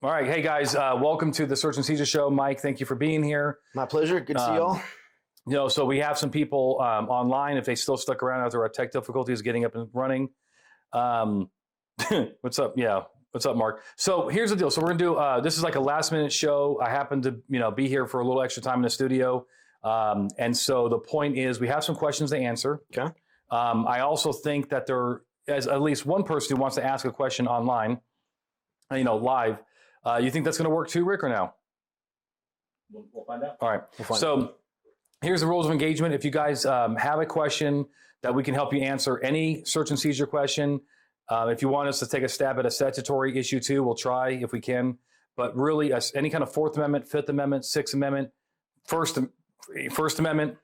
All right. Hey, guys. Welcome to the Search and Seizure Show. Mike, thank you for being here. My pleasure. Good to see y'all. So we have some people online, if they still stuck around after our tech difficulties getting up and running. What's up? Yeah. What's up, Mark? So here's the deal. So we're going to do, this is like a last minute show. I happen to, be here for a little extra time in the studio. And so the point is we have some questions to answer. Okay. I also think that there is at least one person who wants to ask a question online, live. You think that's going to work too, Rick, or no? We'll find out. All right. So here's the rules of engagement. If you guys have a question that we can help you answer, any search and seizure question, if you want us to take a stab at a statutory issue too, we'll try if we can. But really, any kind of Fourth Amendment, Fifth Amendment, Sixth Amendment, First Amendment,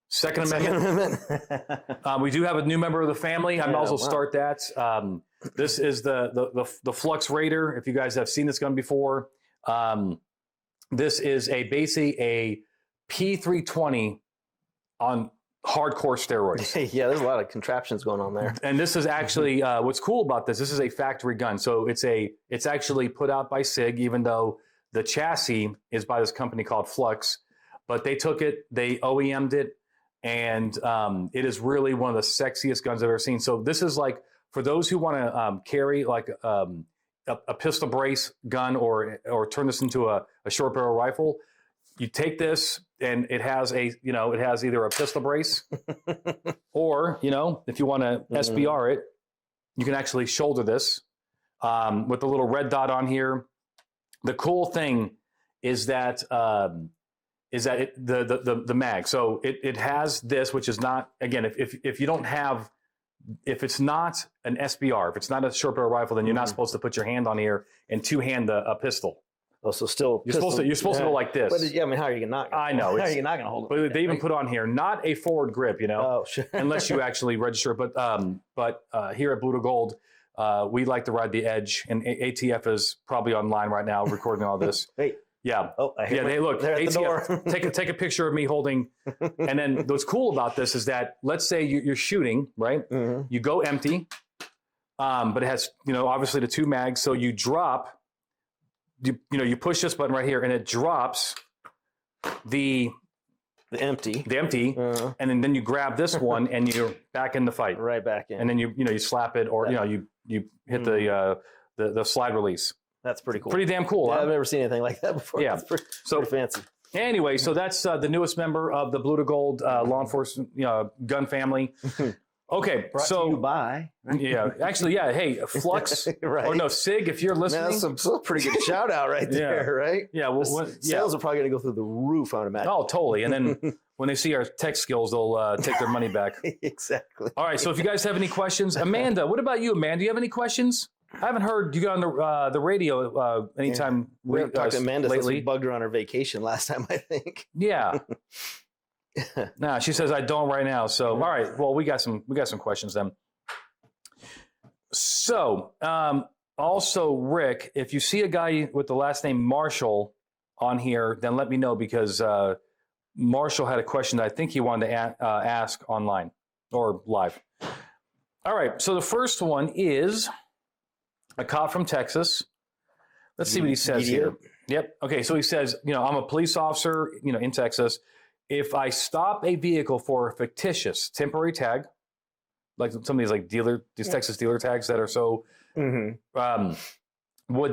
Second Amendment. We do have a new member of the family. I might also start that. This is the Flux Raider. If you guys have seen this gun before, this is basically a P320 on hardcore steroids. Yeah, there's a lot of contraptions going on there. And this is actually what's cool about this. This is a factory gun, so it's actually put out by SIG, even though the chassis is by this company called Flux. But they took it, they OEM'd it, and it is really one of the sexiest guns I've ever seen. So this is like, for those who want to carry like a pistol brace gun or turn this into a short barrel rifle, you take this and it has it has either a pistol brace or, if you want to SBR it, you can actually shoulder this with the little red dot on here. The cool thing is that the mag. So it has this, which is not, again, if you don't have, if it's not an SBR, if it's not a short barrel rifle, then you're not supposed to put your hand on here and two-hand a pistol. Oh, so still you're supposed to go like this. But yeah, I mean, how are you not? I know. How are you not going to hold it? But like they even put on here, not a forward grip, Oh, sure. unless you actually register. But here at Blue to Gold, we like to ride the edge, and ATF is probably online right now recording all this. Hey. Yeah. Oh, I hear Hey, look, they're at ATF, the door. take a picture of me holding. And then what's cool about this is that, let's say you're shooting, right? Mm-hmm. You go empty, but it has, obviously the two mags. So you drop, you push this button right here, and it drops the empty, and then you grab this one, and you're back in the fight. Right back in. And then you slap it, or you hit the slide release. That's pretty cool. Pretty damn cool. Yeah, huh? I've never seen anything like that before. Yeah. That's pretty fancy. Anyway, so that's the newest member of the Blue to Gold law enforcement gun family. Okay, Brought to you by. yeah, actually, yeah. Hey, Flux Right. or no SIG, if you're listening, Man, that's a pretty good shout out right there, right? Yeah, well, sales are probably going to go through the roof, I would imagine. Oh, totally. And then when they see our tech skills, they'll take their money back. Exactly. All right. So if you guys have any questions, Amanda, what about you, Amanda? Do you have any questions? I haven't heard you got on the radio anytime. We haven't talked to Amanda lately. since we bugged her on her vacation last time, I think. Yeah. Nah, she says I don't right now. So all right. Well, we got some questions then. So also, Rick, if you see a guy with the last name Marshall on here, then let me know, because Marshall had a question that I think he wanted to ask online or live. All right. So the first one is a cop from Texas. Let's see what he says here. Yep. Okay. So he says, I'm a police officer, in Texas. If I stop a vehicle for a fictitious temporary tag, like some of these Texas dealer tags that are so, would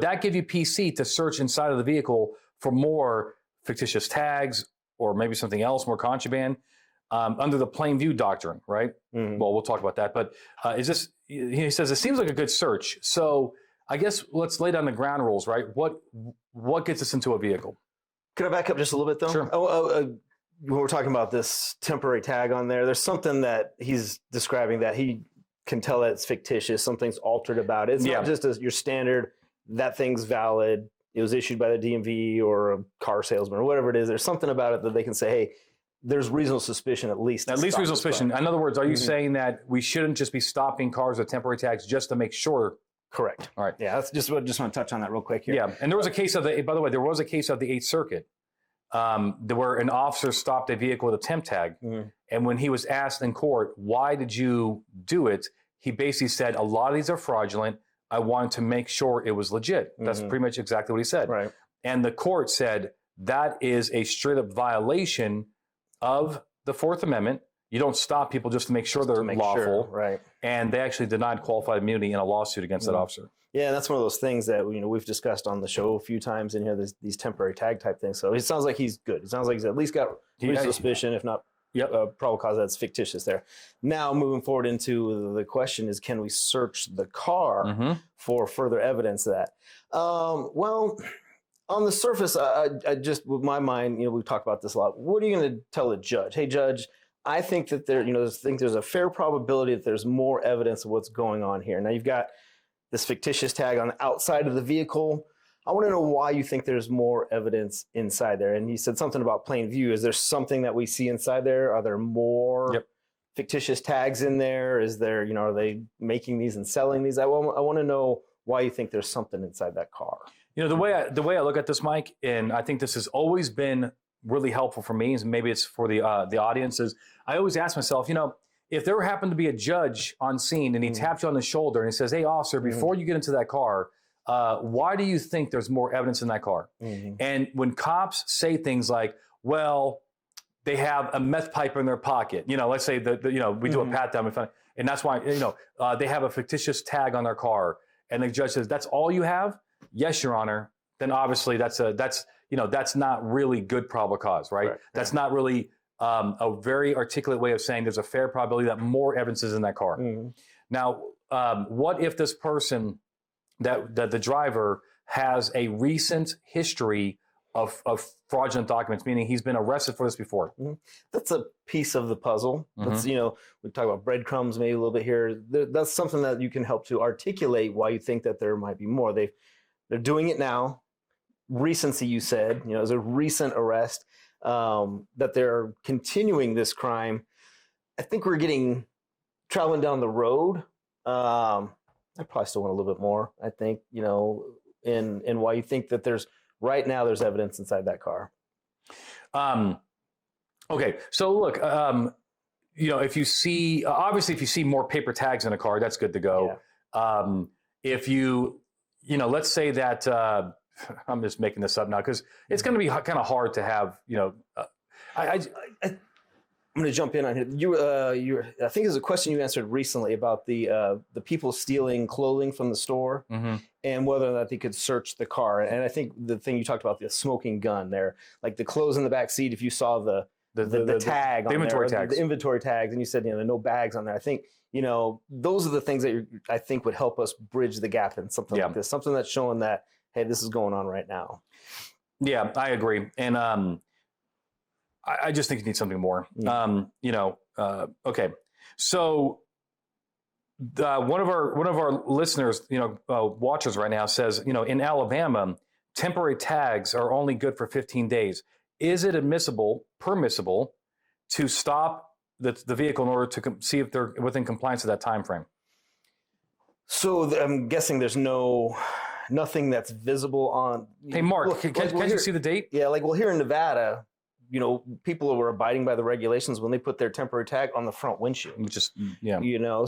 that give you PC to search inside of the vehicle for more fictitious tags or maybe something else, more contraband, under the plain view doctrine, right? Well, we'll talk about that. But he says, it seems like a good search. So I guess let's lay down the ground rules, right? What gets us into a vehicle? Could I back up just a little bit, though? Sure. When we're talking about this temporary tag on there's something that he's describing that he can tell that it's fictitious. Something's altered about it. It's not just your standard, that thing's valid, it was issued by the DMV or a car salesman or whatever it is. There's something about it that they can say, hey, there's reasonable suspicion at least. At least reasonable suspicion. In other words, are you saying that we shouldn't just be stopping cars with temporary tags just to make sure? Correct. All right. Yeah, that's just want to touch on that real quick here. Yeah, and there was a case of by the way, there was a case of the 8th Circuit where an officer stopped a vehicle with a temp tag. And when he was asked in court, why did you do it? He basically said, a lot of these are fraudulent. I wanted to make sure it was legit. That's pretty much exactly what he said. Right. And the court said that is a straight up violation of the Fourth Amendment. You don't stop people just to make sure they're lawful. Right. And they actually denied qualified immunity in a lawsuit against that officer. Yeah, and that's one of those things that we've discussed on the show a few times in here. These temporary tag type things. So it sounds like he's good. It sounds like he's at least got suspicion, if not probable cause that's fictitious there. Now moving forward into the question is, can we search the car for further evidence of that? Well, on the surface, I just, with my mind, we've talked about this a lot. What are you going to tell a judge? Hey, judge, I think that there's a fair probability that there's more evidence of what's going on here. Now you've got this fictitious tag on the outside of the vehicle. I want to know why you think there's more evidence inside there. And he said something about plain view. Is there something that we see inside there? Are there more fictitious tags in there? Is there, are they making these and selling these? I want to know why you think there's something inside that car. The way I look at this, Mike, and I think this has always been really helpful for me, and maybe it's for the audience, is I always ask myself, if there happened to be a judge on scene and he tapped you on the shoulder and he says, hey, officer, before you get into that car, why do you think there's more evidence in that car? And when cops say things like, well, they have a meth pipe in their pocket, let's say that we do a pat down, and that's why, they have a fictitious tag on their car, and the judge says, that's all you have? Yes, Your Honor. Then obviously that's not really good probable cause, right? That's not really a very articulate way of saying there's a fair probability that more evidence is in that car. Now, what if this person, that the driver, has a recent history of fraudulent documents, meaning he's been arrested for this before? That's a piece of the puzzle. That's, we talk about breadcrumbs maybe a little bit here. That's something that you can help to articulate why you think that there might be more. They're doing it now. Recency, you said, is a recent arrest, that they're continuing this crime. I think we're traveling down the road. I probably still want a little bit more, I think, in why you think that there's evidence inside that car. Okay. So look, if you see, obviously if you see more paper tags in a car, that's good to go. Yeah. If you, let's say that, I'm just making this up now because it's going to be kind of hard to have, I'm going to jump in on here. I think there's a question you answered recently about the people stealing clothing from the store and whether or not they could search the car. And I think the thing you talked about, the smoking gun there, like the clothes in the back seat, if you saw the tag, the inventory tags, the inventory tags, and you said, no bags on there. I think, those are the things that I think would help us bridge the gap in something like this, something that's showing that, hey, this is going on right now. Yeah, I agree. And I just think you need something more. Okay. So one of our listeners, watchers right now says, in Alabama, temporary tags are only good for 15 days. Is it permissible to stop the vehicle in order to see if they're within compliance with that time frame? So I'm guessing there's nothing that's visible on. Hey, Mark, can you see the date? Yeah, here in Nevada, people were abiding by the regulations when they put their temporary tag on the front windshield.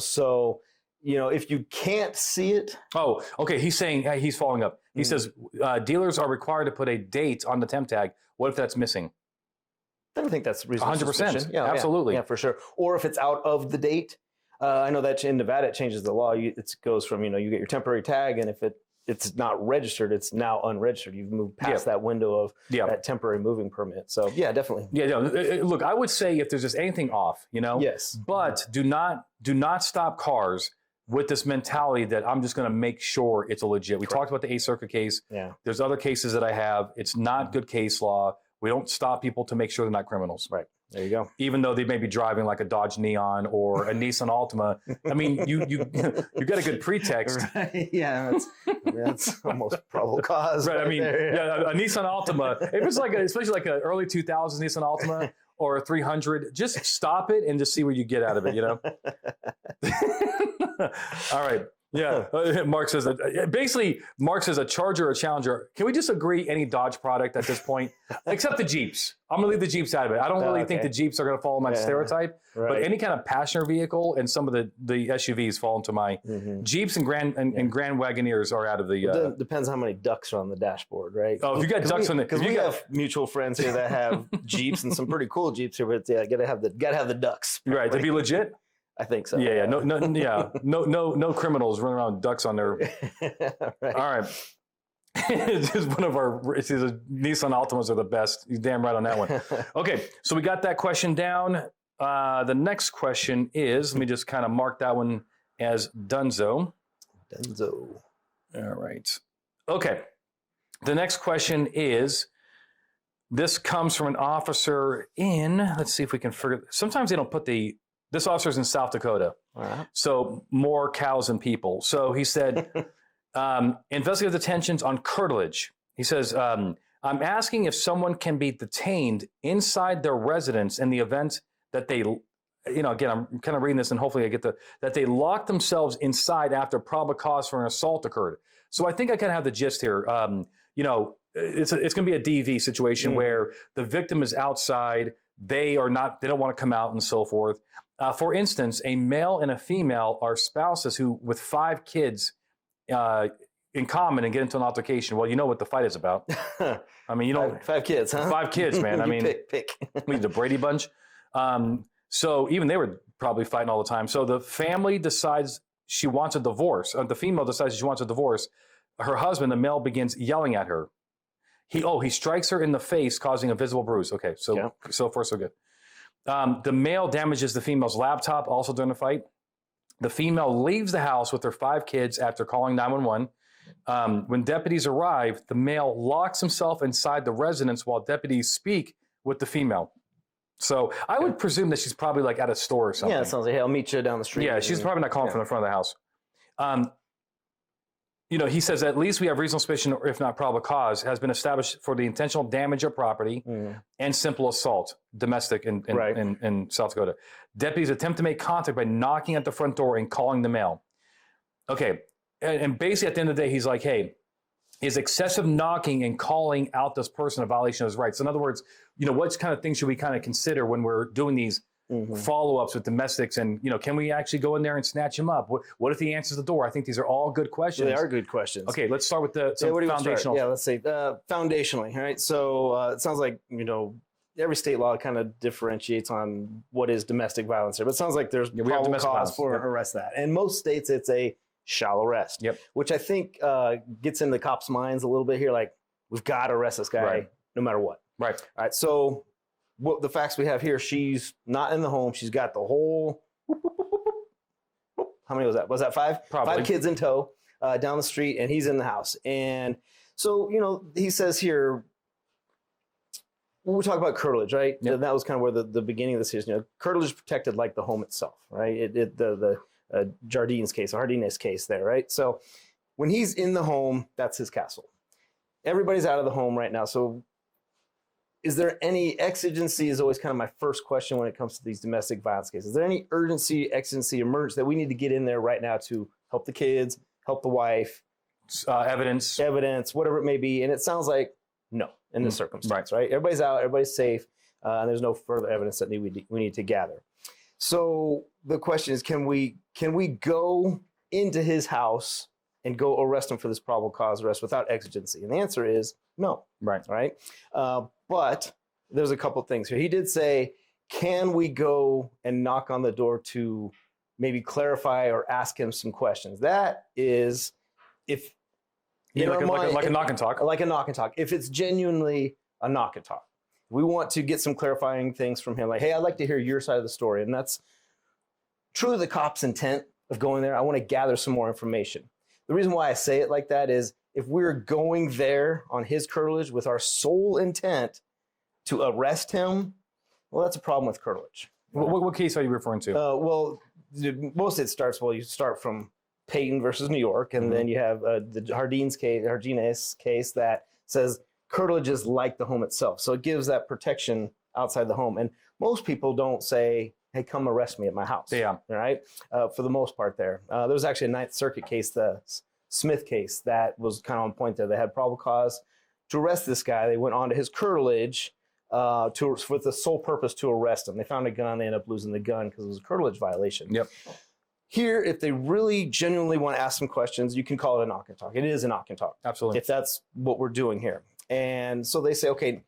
So, if you can't see it. Oh, okay. He's saying, he's following up. He says, dealers are required to put a date on the temp tag. What if that's missing? I don't think that's reasonable. 100%. Yeah, absolutely. Yeah, for sure. Or if it's out of the date. I know that in Nevada, it changes the law. It goes from, you get your temporary tag, and if it's not registered, it's now unregistered. You've moved past that window of that temporary moving permit. So yeah, definitely. Yeah, look, I would say if there's just anything off, Yes. But do not stop cars with this mentality that I'm just going to make sure it's a legit. We talked about the 8th Circuit case. Yeah. There's other cases that I have. It's not good case law. We don't stop people to make sure they're not criminals. Right. There you go. Even though they may be driving like a Dodge Neon or a Nissan Altima. I mean, you got a good pretext. Right. Yeah, that's almost probable cause. Right. I mean, a Nissan Altima, if it's especially like an early 2000s Nissan Altima or a 300, just stop it and just see what you get out of it, All right. Yeah, Mark says basically Mark says a Charger or a Challenger. Can we just agree any Dodge product at this point, except the Jeeps? I'm gonna leave the Jeeps out of it. I don't really think the Jeeps are gonna follow my stereotype, but any kind of passenger vehicle and some of the SUVs fall into my Jeeps and Grand Wagoneers are out of the. Depends how many ducks are on the dashboard, right? Oh, if you got ducks on the, because we have mutual friends here that have Jeeps and some pretty cool Jeeps here, but yeah, gotta have the ducks. Right, to be legit. I think so. Yeah. No criminals running around with ducks on their. Right. All right. It's just one of our Nissan Altimas are the best. You're damn right on that one. Okay, so we got that question down. The next question is, let me just kind of mark that one as Dunzo. All right. Okay. The next question is, this comes from an officer in, let's see if we can figure, sometimes they don't put this officer's in South Dakota. Right. So more cows than people. So he said, investigative detentions on curtilage. He says, I'm asking if someone can be detained inside their residence in the event that they, again, I'm kind of reading this and hopefully I get that they lock themselves inside after probable cause for an assault occurred. So I think I kind of have the gist here. It's going to be a DV situation where the victim is outside. They don't want to come out and so forth. For instance, a male and a female are spouses who, with 5 kids in common, and get into an altercation. Well, you know what the fight is about. I mean, 5 kids, huh? 5 kids, man. I mean, pick. We the Brady Bunch. So even they were probably fighting all the time. So the family decides she wants a divorce. The female decides she wants a divorce. Her husband, the male, begins yelling at her. He strikes her in the face, causing a visible bruise. Okay, so far so good. The male damages the female's laptop, also during the fight. The female leaves the house with her 5 kids after calling 911. When deputies arrive, the male locks himself inside the residence while deputies speak with the female. So I would presume that she's probably like at a store or something. Yeah, it sounds like, hey, I'll meet you down the street. Yeah, she's probably not calling from the front of the house. He says at least we have reasonable suspicion, or if not probable cause, has been established for the intentional damage of property and simple assault, domestic in South Dakota. Deputies attempt to make contact by knocking at the front door and calling the male. Okay, and basically at the end of the day, he's like, hey, is excessive knocking and calling out this person a violation of his rights? In other words, what kind of things should we kind of consider when we're doing these follow-ups with domestics, and can we actually go in there and snatch him up? What if he answers the door? I think these are all good questions. They are good questions. Okay, let's start with the foundational. Yeah, let's say foundationally. All right, so it sounds like every state law kind of differentiates on what is domestic violence here, but it sounds like there's probable cause for arrest that. And most states, it's a shall arrest. Yep. Which I think gets in the cops' minds a little bit here. Like, we've got to arrest this guy no matter what. Right. All right. So what the facts we have here, she's not in the home. She's got the whole, how many was that? Was that 5? Probably. 5 kids in tow down the street, and he's in the house. And so, he says here, when we talk about curtilage, right? Yep. That was kind of where the beginning of this is. Curtilage is protected like the home itself, right? The Jardines case, Jardines case there, right? So when he's in the home, that's his castle. Everybody's out of the home right now. So is there any exigency is always kind of my first question when it comes to these domestic violence cases. Is there any urgency, exigency, emergency that we need to get in there right now to help the kids, help the wife? Evidence, whatever it may be. And it sounds like no in this circumstance, right? Everybody's out, everybody's safe, and there's no further evidence that we need to gather. So the question is, can we go into his house and go arrest him for this probable cause arrest without exigency? And the answer is no. Right. But there's a couple things here. He did say, can we go and knock on the door to maybe clarify or ask him some questions? That is, if like a knock and talk. Like a knock and talk. If it's genuinely a knock and talk. We want to get some clarifying things from him. Like, hey, I'd like to hear your side of the story. And that's truly the cop's intent of going there. I want to gather some more information. The reason why I say it like that is if we're going there on his curtilage with our sole intent to arrest him, well, that's a problem with curtilage. What case are you referring to? Well, most of it starts, you start from Payton versus New York, and then you have the Jardines case that says curtilage is like the home itself. So it gives that protection outside the home. And most people don't say, hey, come arrest me at my house. Yeah. All right. For the most part there. There was actually a Ninth Circuit case, the Smith case, that was kind of on point there. They had probable cause to arrest this guy. They went onto his curtilage with the sole purpose to arrest him. They found a gun. They ended up losing the gun because it was a curtilage violation. Yep. Here, if they really genuinely want to ask some questions, you can call it a knock and talk. It is a knock and talk. Absolutely. If that's what we're doing here. And so they say, okay,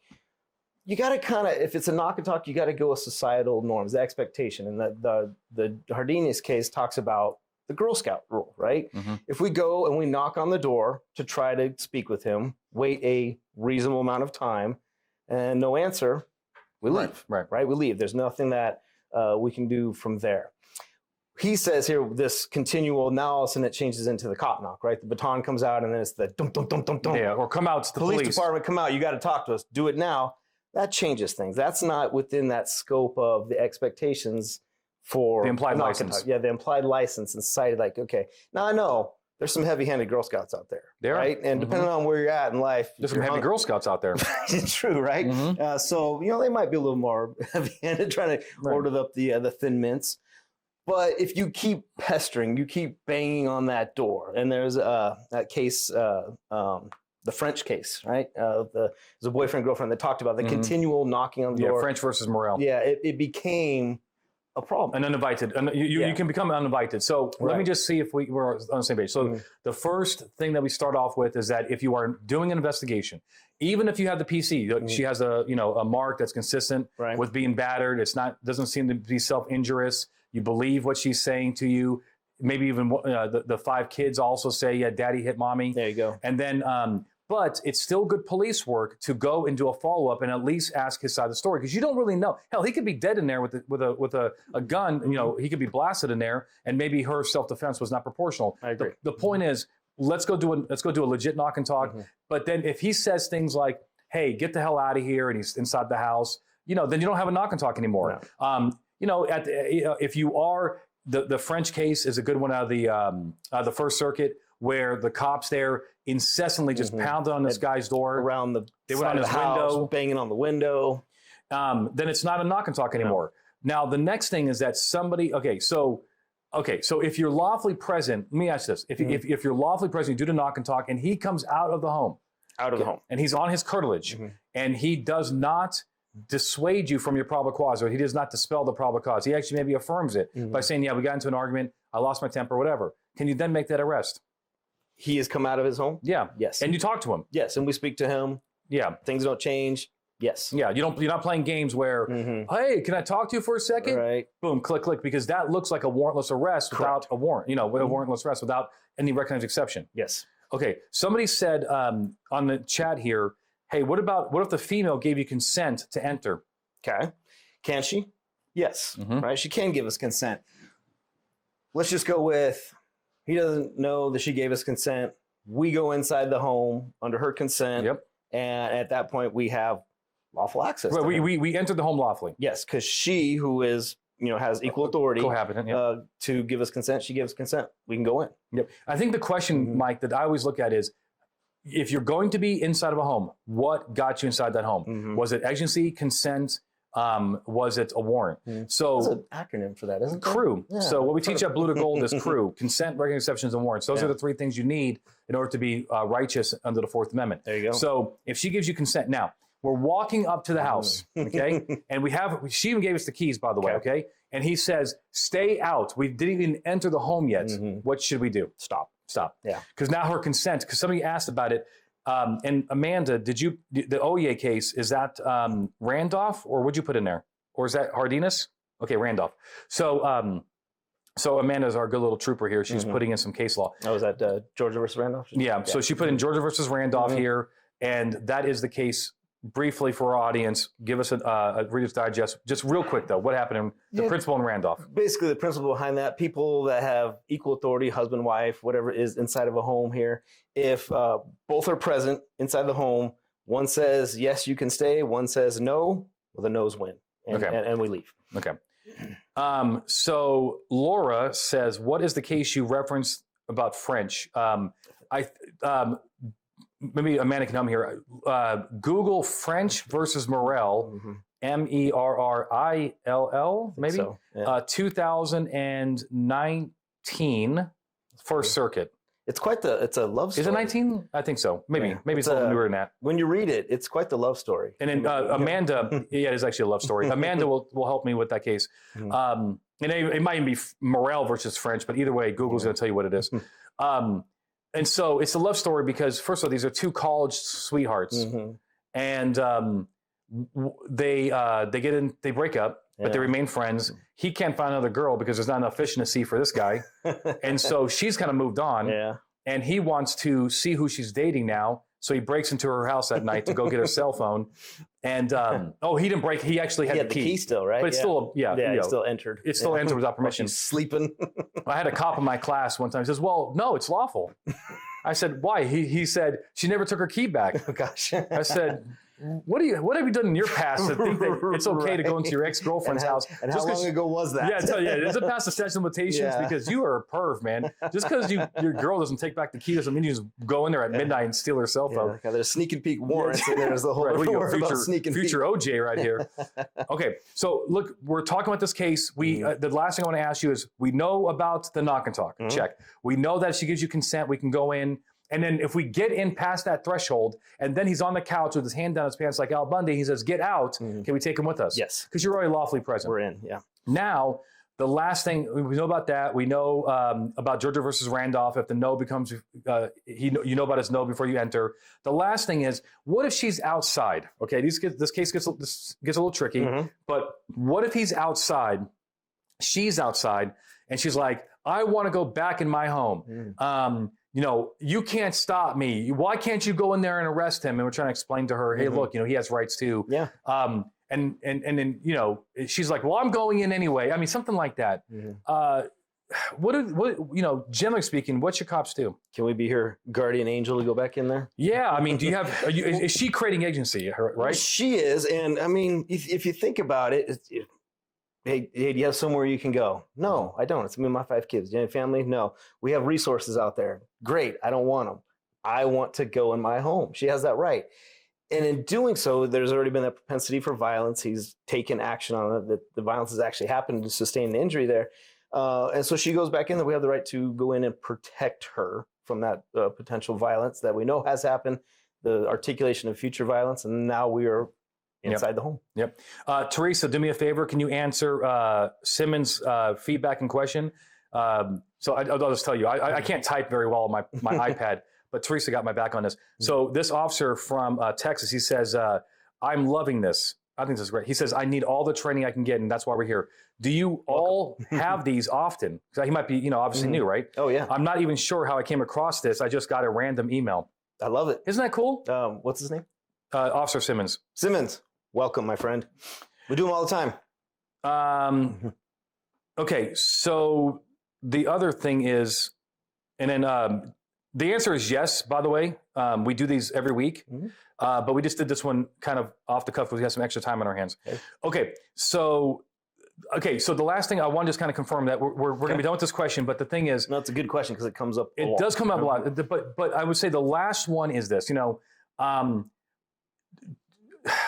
you got to kind of, if it's a knock and talk, you got to go with societal norms, the expectation. And the Hardinius case talks about the Girl Scout rule, right? Mm-hmm. If we go and we knock on the door to try to speak with him, wait a reasonable amount of time, and no answer, we leave. Right? We leave. There's nothing that we can do from there. He says here, this continual, now all of a sudden it changes into the cop knock, right? The baton comes out and then it's the dum, dum, dum, dum, dum. Yeah, or come out, it's the police. Department, come out, you got to talk to us, do it now. That changes things. That's not within that scope of the expectations for the implied license. Yeah, the implied license and society, like, okay, now I know there's some heavy-handed Girl Scouts out there, right? And depending on where you're at in life, there's some heavy Girl Scouts out there. It's true, right? So they might be a little more heavy-handed, trying to order up the Thin Mints. But if you keep pestering, you keep banging on that door, and there's that case, the French case, right? There's a boyfriend, girlfriend that talked about the continual knocking on the door. Yeah, French versus Morel. Yeah, it became a problem. And uninvited. You can become uninvited. So let me just see if we're on the same page. So the first thing that we start off with is that if you are doing an investigation, even if you have the PC, she has a mark that's consistent with being battered. Doesn't seem to be self-injurious. You believe what she's saying to you. Maybe even the 5 kids also say, yeah, daddy hit mommy. There you go. And then, but it's still good police work to go and do a follow-up and at least ask his side of the story, because you don't really know. Hell, he could be dead in there with a gun. He could be blasted in there, and maybe her self-defense was not proportional. I agree. The point is, let's go do a legit knock and talk. But then if he says things like, hey, get the hell out of here, and he's inside the house, then you don't have a knock and talk anymore. No. If you are, the French case is a good one out of the First Circuit, where the cops there incessantly just pounded on this guy's door. They went on his window, banging on the window. Then it's not a knock and talk anymore. Now, the next thing is that somebody, so if you're lawfully present, let me ask this. If you're lawfully present, you do the knock and talk, and he comes out of the home. And he's on his curtilage, and he does not dissuade you from your probable cause, or he does not dispel the probable cause. He actually maybe affirms it by saying, yeah, we got into an argument, I lost my temper, whatever. Can you then make that arrest? He has come out of his home? Yeah. Yes. And you talk to him? Yes. And we speak to him? Yeah. Things don't change? Yes. Yeah. You're not playing games where, hey, can I talk to you for a second? Right. Boom, click, click, because that looks like a warrantless arrest without a warrant, with a warrantless arrest without any recognized exception. Yes. Okay. Somebody said on the chat here, hey, what if the female gave you consent to enter? Okay. Can she? Yes. Right. She can give us consent. Let's just go with, he doesn't know that she gave us consent. We go inside the home under her consent. Yep. And at that point, we have lawful access. Right, we entered the home lawfully. Yes, because she, who is, has equal authority cohabitant, to give us consent, she gives consent. We can go in. Yep. I think the question, Mike, that I always look at is, if you're going to be inside of a home, what got you inside that home? Was it agency, consent? Was it a warrant? So there's an acronym for that, isn't there? CREW. Yeah, so what we teach at Blue to Gold is CREW: consent, recognized exceptions, and warrants. Those are the 3 things you need in order to be righteous under the 4th Amendment. There you go. So if she gives you consent, now we're walking up to the house, okay, and she even gave us the keys, by the way, okay, and he says, "Stay out. We didn't even enter the home yet. What should we do? Stop. Yeah. Because now her consent. Because somebody asked about it. And Amanda, the Oye case, is that Randolph, or would you put in there? Or is that Hardinus? Okay, Randolph. So Amanda's our good little trooper here. She's putting in some case law. Oh, is that Georgia versus Randolph? Yeah, so she put in Georgia versus Randolph here, and that is the case. Briefly for our audience, give us a Reader's Digest. Just real quick, though, what happened in the principle in Randolph? Basically, the principle behind that, people that have equal authority, husband, wife, whatever is inside of a home here, if both are present inside the home, one says, yes, you can stay, one says no, well, the no's win, and we leave. Okay. So Laura says, what is the case you referenced about French? Maybe Amanda can help me here. Google French versus Morel, Merrill, maybe. So, yeah. 2019, First Circuit. It's it's a love story. Is it 19? I think so. Maybe. Yeah. Maybe it's a little newer than that. When you read it, it's quite the love story. And then Amanda, yeah, it is actually a love story. Amanda will help me with that case. And it might even be Morel versus French, but either way, Google's going to tell you what it is. And so it's a love story because, first of all, these are two college sweethearts, and they break up, but they remain friends. He can't find another girl because there's not enough fish in the sea for this guy, and so she's kind of moved on. Yeah. And he wants to see who she's dating now. So he breaks into her house at night to go get her cell phone. And he didn't break. He actually had the key still, right? But it's still, it still entered. It still entered without permission. She's sleeping. I had a cop in my class one time. He says, "Well, no, it's lawful." I said, "Why?" He said, "She never took her key back." Oh, gosh. I said, what have you done in your past to think that it's okay to go into your ex-girlfriend's house? And how long ago was that? Yeah, I tell you, it doesn't pass the statute of limitations because you are a perv, man. Just because your girl doesn't take back the key doesn't mean you just go in there at midnight and steal her cell phone. Yeah, there's sneak and peek warrants, and there's the whole future OJ right here. Okay, so look, we're talking about this case. The last thing I want to ask you is, we know about the knock and talk. Check. We know that if she gives you consent, we can go in. And then if we get in past that threshold, and then he's on the couch with his hand down his pants like Al Bundy, he says, "Get out." Can we take him with us? Yes. Because you're already lawfully present. We're in, yeah. Now, the last thing, we know about that. We know about Georgia versus Randolph. If the no becomes, you know about his no before you enter. The last thing is, what if she's outside? Okay, this case gets a little tricky. But what if he's outside, she's outside, and she's like, "I want to go back in my home. You can't stop me. Why can't you go in there and arrest him?" And we're trying to explain to her, "Hey, look, he has rights too." Yeah. And then she's like, "Well, I'm going in anyway." I mean, something like that. What generally speaking, what should cops do? Can we be her guardian angel to go back in there? Yeah, I mean, is she creating agency? Right? Well, she is, and I mean, if you think about it. Hey, do you have somewhere you can go? No, I don't. It's me and my 5 kids. Do you have family? No. We have resources out there. Great. I don't want them. I want to go in my home. She has that right. And in doing so, there's already been that propensity for violence. He's taken action on it. The violence has actually happened to sustain an injury there. And so she goes back in there. We have the right to go in and protect her from that potential violence that we know has happened, the articulation of future violence. And now we are inside the home. Yep. Teresa, do me a favor. Can you answer Simmons' feedback and question? So I'll just tell you, I can't type very well on my iPad, but Teresa got my back on this. So this officer from Texas, he says, "I'm loving this. I think this is great." He says, "I need all the training I can get, and that's why we're here." Do you all have these often? He might be, obviously new, right? Oh, yeah. I'm not even sure how I came across this. I just got a random email. I love it. Isn't that cool? What's his name? Officer Simmons. Simmons. Welcome, my friend. We do them all the time. Okay, so the other thing is, and then the answer is yes, by the way. We do these every week, but we just did this one kind of off the cuff because we have some extra time on our hands. Okay, so the last thing I want to just kind of confirm that we're going to be done with this question, but the thing is... No, it's a good question because it comes up a lot. It does come up a lot, but I would say the last one is this,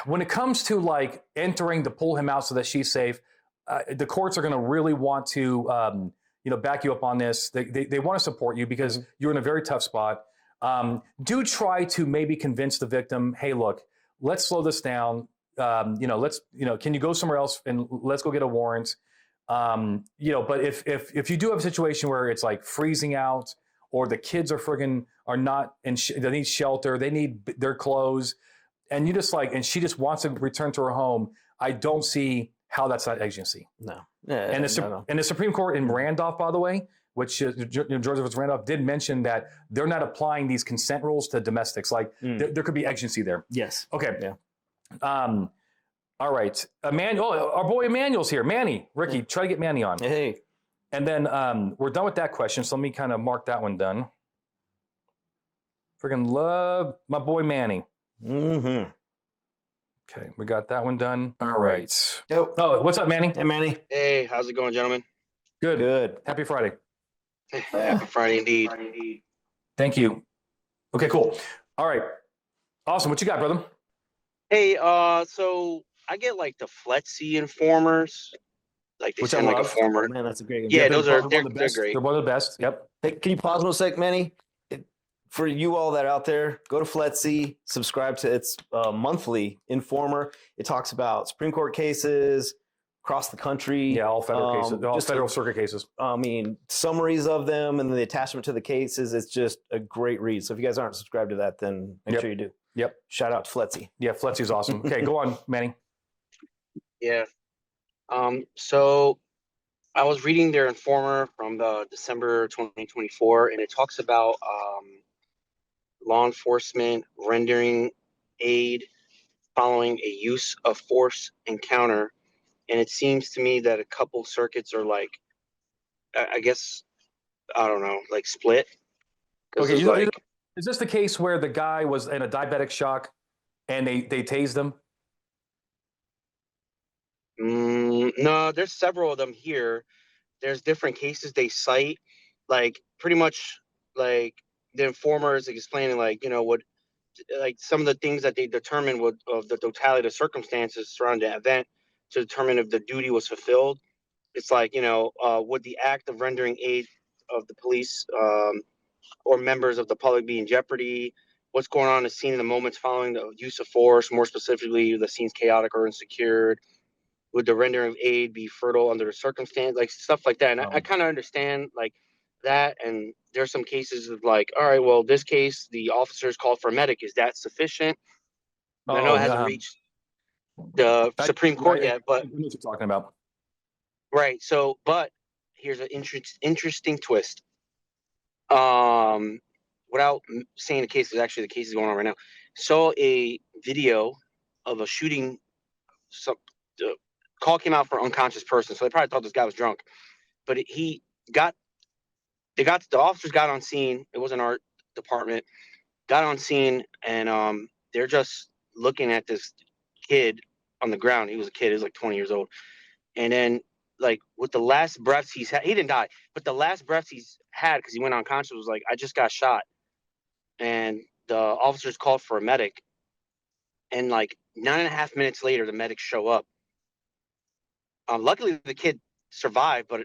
when it comes to like entering to pull him out so that she's safe, the courts are going to really want to, back you up on this. They want to support you because you're in a very tough spot. Do try to maybe convince the victim, "Hey, look, let's slow this down. Can you go somewhere else and let's go get a warrant?" But if you do have a situation where it's like freezing out, or the kids are not, and they need shelter, they need their clothes, and and she just wants to return to her home, I don't see how that's not agency. No. And the Supreme Court in Randolph, by the way, which Georgia versus Randolph, did mention that they're not applying these consent rules to domestics. Like there could be agency there. Yes. Okay. Yeah. All right. Our boy Emmanuel's here. Manny, Ricky, try to get Manny on. Hey. And then we're done with that question. So let me kind of mark that one done. Freaking love my boy Manny. Okay, we got that one done. All right. Oh, what's up, Manny? Hey, Manny. Hey, how's it going, gentlemen? Good. Happy Friday. Happy Friday indeed. Thank you. Okay, cool. All right. Awesome. What you got, brother? Hey, so I get like the Fletsy informers, like they Which I send like a love. Oh former. man, that's a great one. Yeah, they're those are probably one of the they're best. great. They're one of the best. Yep. Hey, can you pause 1 sec, Manny? For you all that are out there, go to Fletsy, subscribe to its monthly Informer. It talks about Supreme Court cases across the country. Yeah, all federal cases, all just federal circuit cases. I mean, summaries of them and the attachment to the cases. It's just a great read. So if you guys aren't subscribed to that, then make sure you do. Yep. Shout out to Fletsy. Yeah, Fletchy's awesome. Okay, go on, Manny. Yeah. So I was reading their informer from the December 2024, and it talks about law enforcement rendering aid following a use of force encounter. And it seems to me that a couple circuits are like, I guess, I don't know, like split. Because Okay, it's like, is this the case where the guy was in a diabetic shock and they tased him? no, there's several of them here. There's different cases they cite, like pretty much like the informer is explaining, like, what, like some of the things that they determined would of the totality of circumstances surrounding the event to determine if the duty was fulfilled. It's like, would the act of rendering aid of the police or members of the public be in jeopardy? What's going on in the scene in the moments following the use of force? More specifically, the scene's chaotic or insecure. Would the rendering of aid be fertile under the circumstance? Like stuff like that. And I kind of understand like that. And there's some cases of like, all right, well, this case, the officers called for a medic. Is that sufficient? I know it hasn't reached the Supreme Court yet, but I know what you're talking about. right. So, but here's an interesting twist. Without saying the case, actually the case is going on right now. Saw a video of a shooting. Some call came out for an unconscious person, so they probably thought this guy was drunk. But the officers got on scene. It wasn't our department. Got on scene, and they're just looking at this kid on the ground. He was a kid. He was like 20 years old. And then, like, with the last breaths he's had, he didn't die, but the last breaths he's had, because he went unconscious, was like, I just got shot. And the officers called for a medic. And like 9.5 minutes later, the medics show up. Luckily, the kid survived, but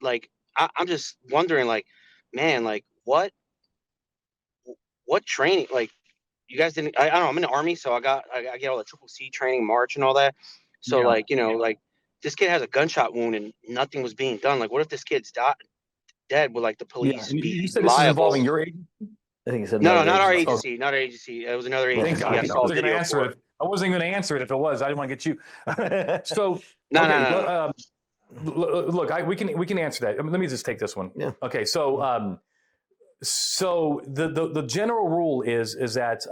like, I'm just wondering, like, man, like, what training? Like, you guys didn't? I don't know. I'm in the Army, so I get all the CCC training, march, and all that. So Yeah. like, like this kid has a gunshot wound and nothing was being done. Like, what if this kid's dead? Would like the police Yeah. be You said liable? this is involving your agency? I think he said No, not our agency. agency. Not our agency. It was another Thank agency. Thank God. I I saw a wasn't going to video answer for it. I wasn't going to answer it if it was. I didn't want to get you. So No. look, we can answer that. I mean, let me just take this one. Yeah. Okay. So so the general rule is that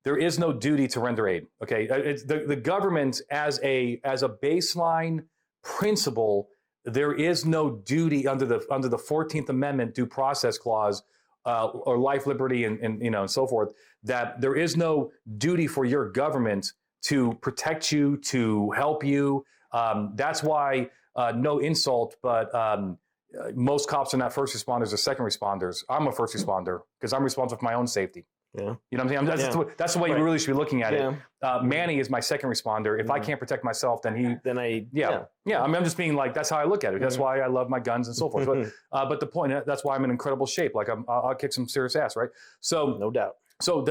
there is no duty to render aid. Okay. It's the government as a baseline principle. There is no duty under the 14th Amendment due process clause or life, liberty, and so forth. That there is no duty for your government to protect you, to help you. That's why no insult, but most cops are not first responders or second responders. I'm a first responder because I'm responsible for my own safety. Yeah. You know what I'm saying? That's the way you really should be looking at it. Manny is my second responder. If I can't protect myself, then yeah. I mean, I'm just being like, that's how I look at it. That's why I love my guns and so forth. But the point, that's why I'm in incredible shape. Like I'll kick some serious ass, right? So no doubt. So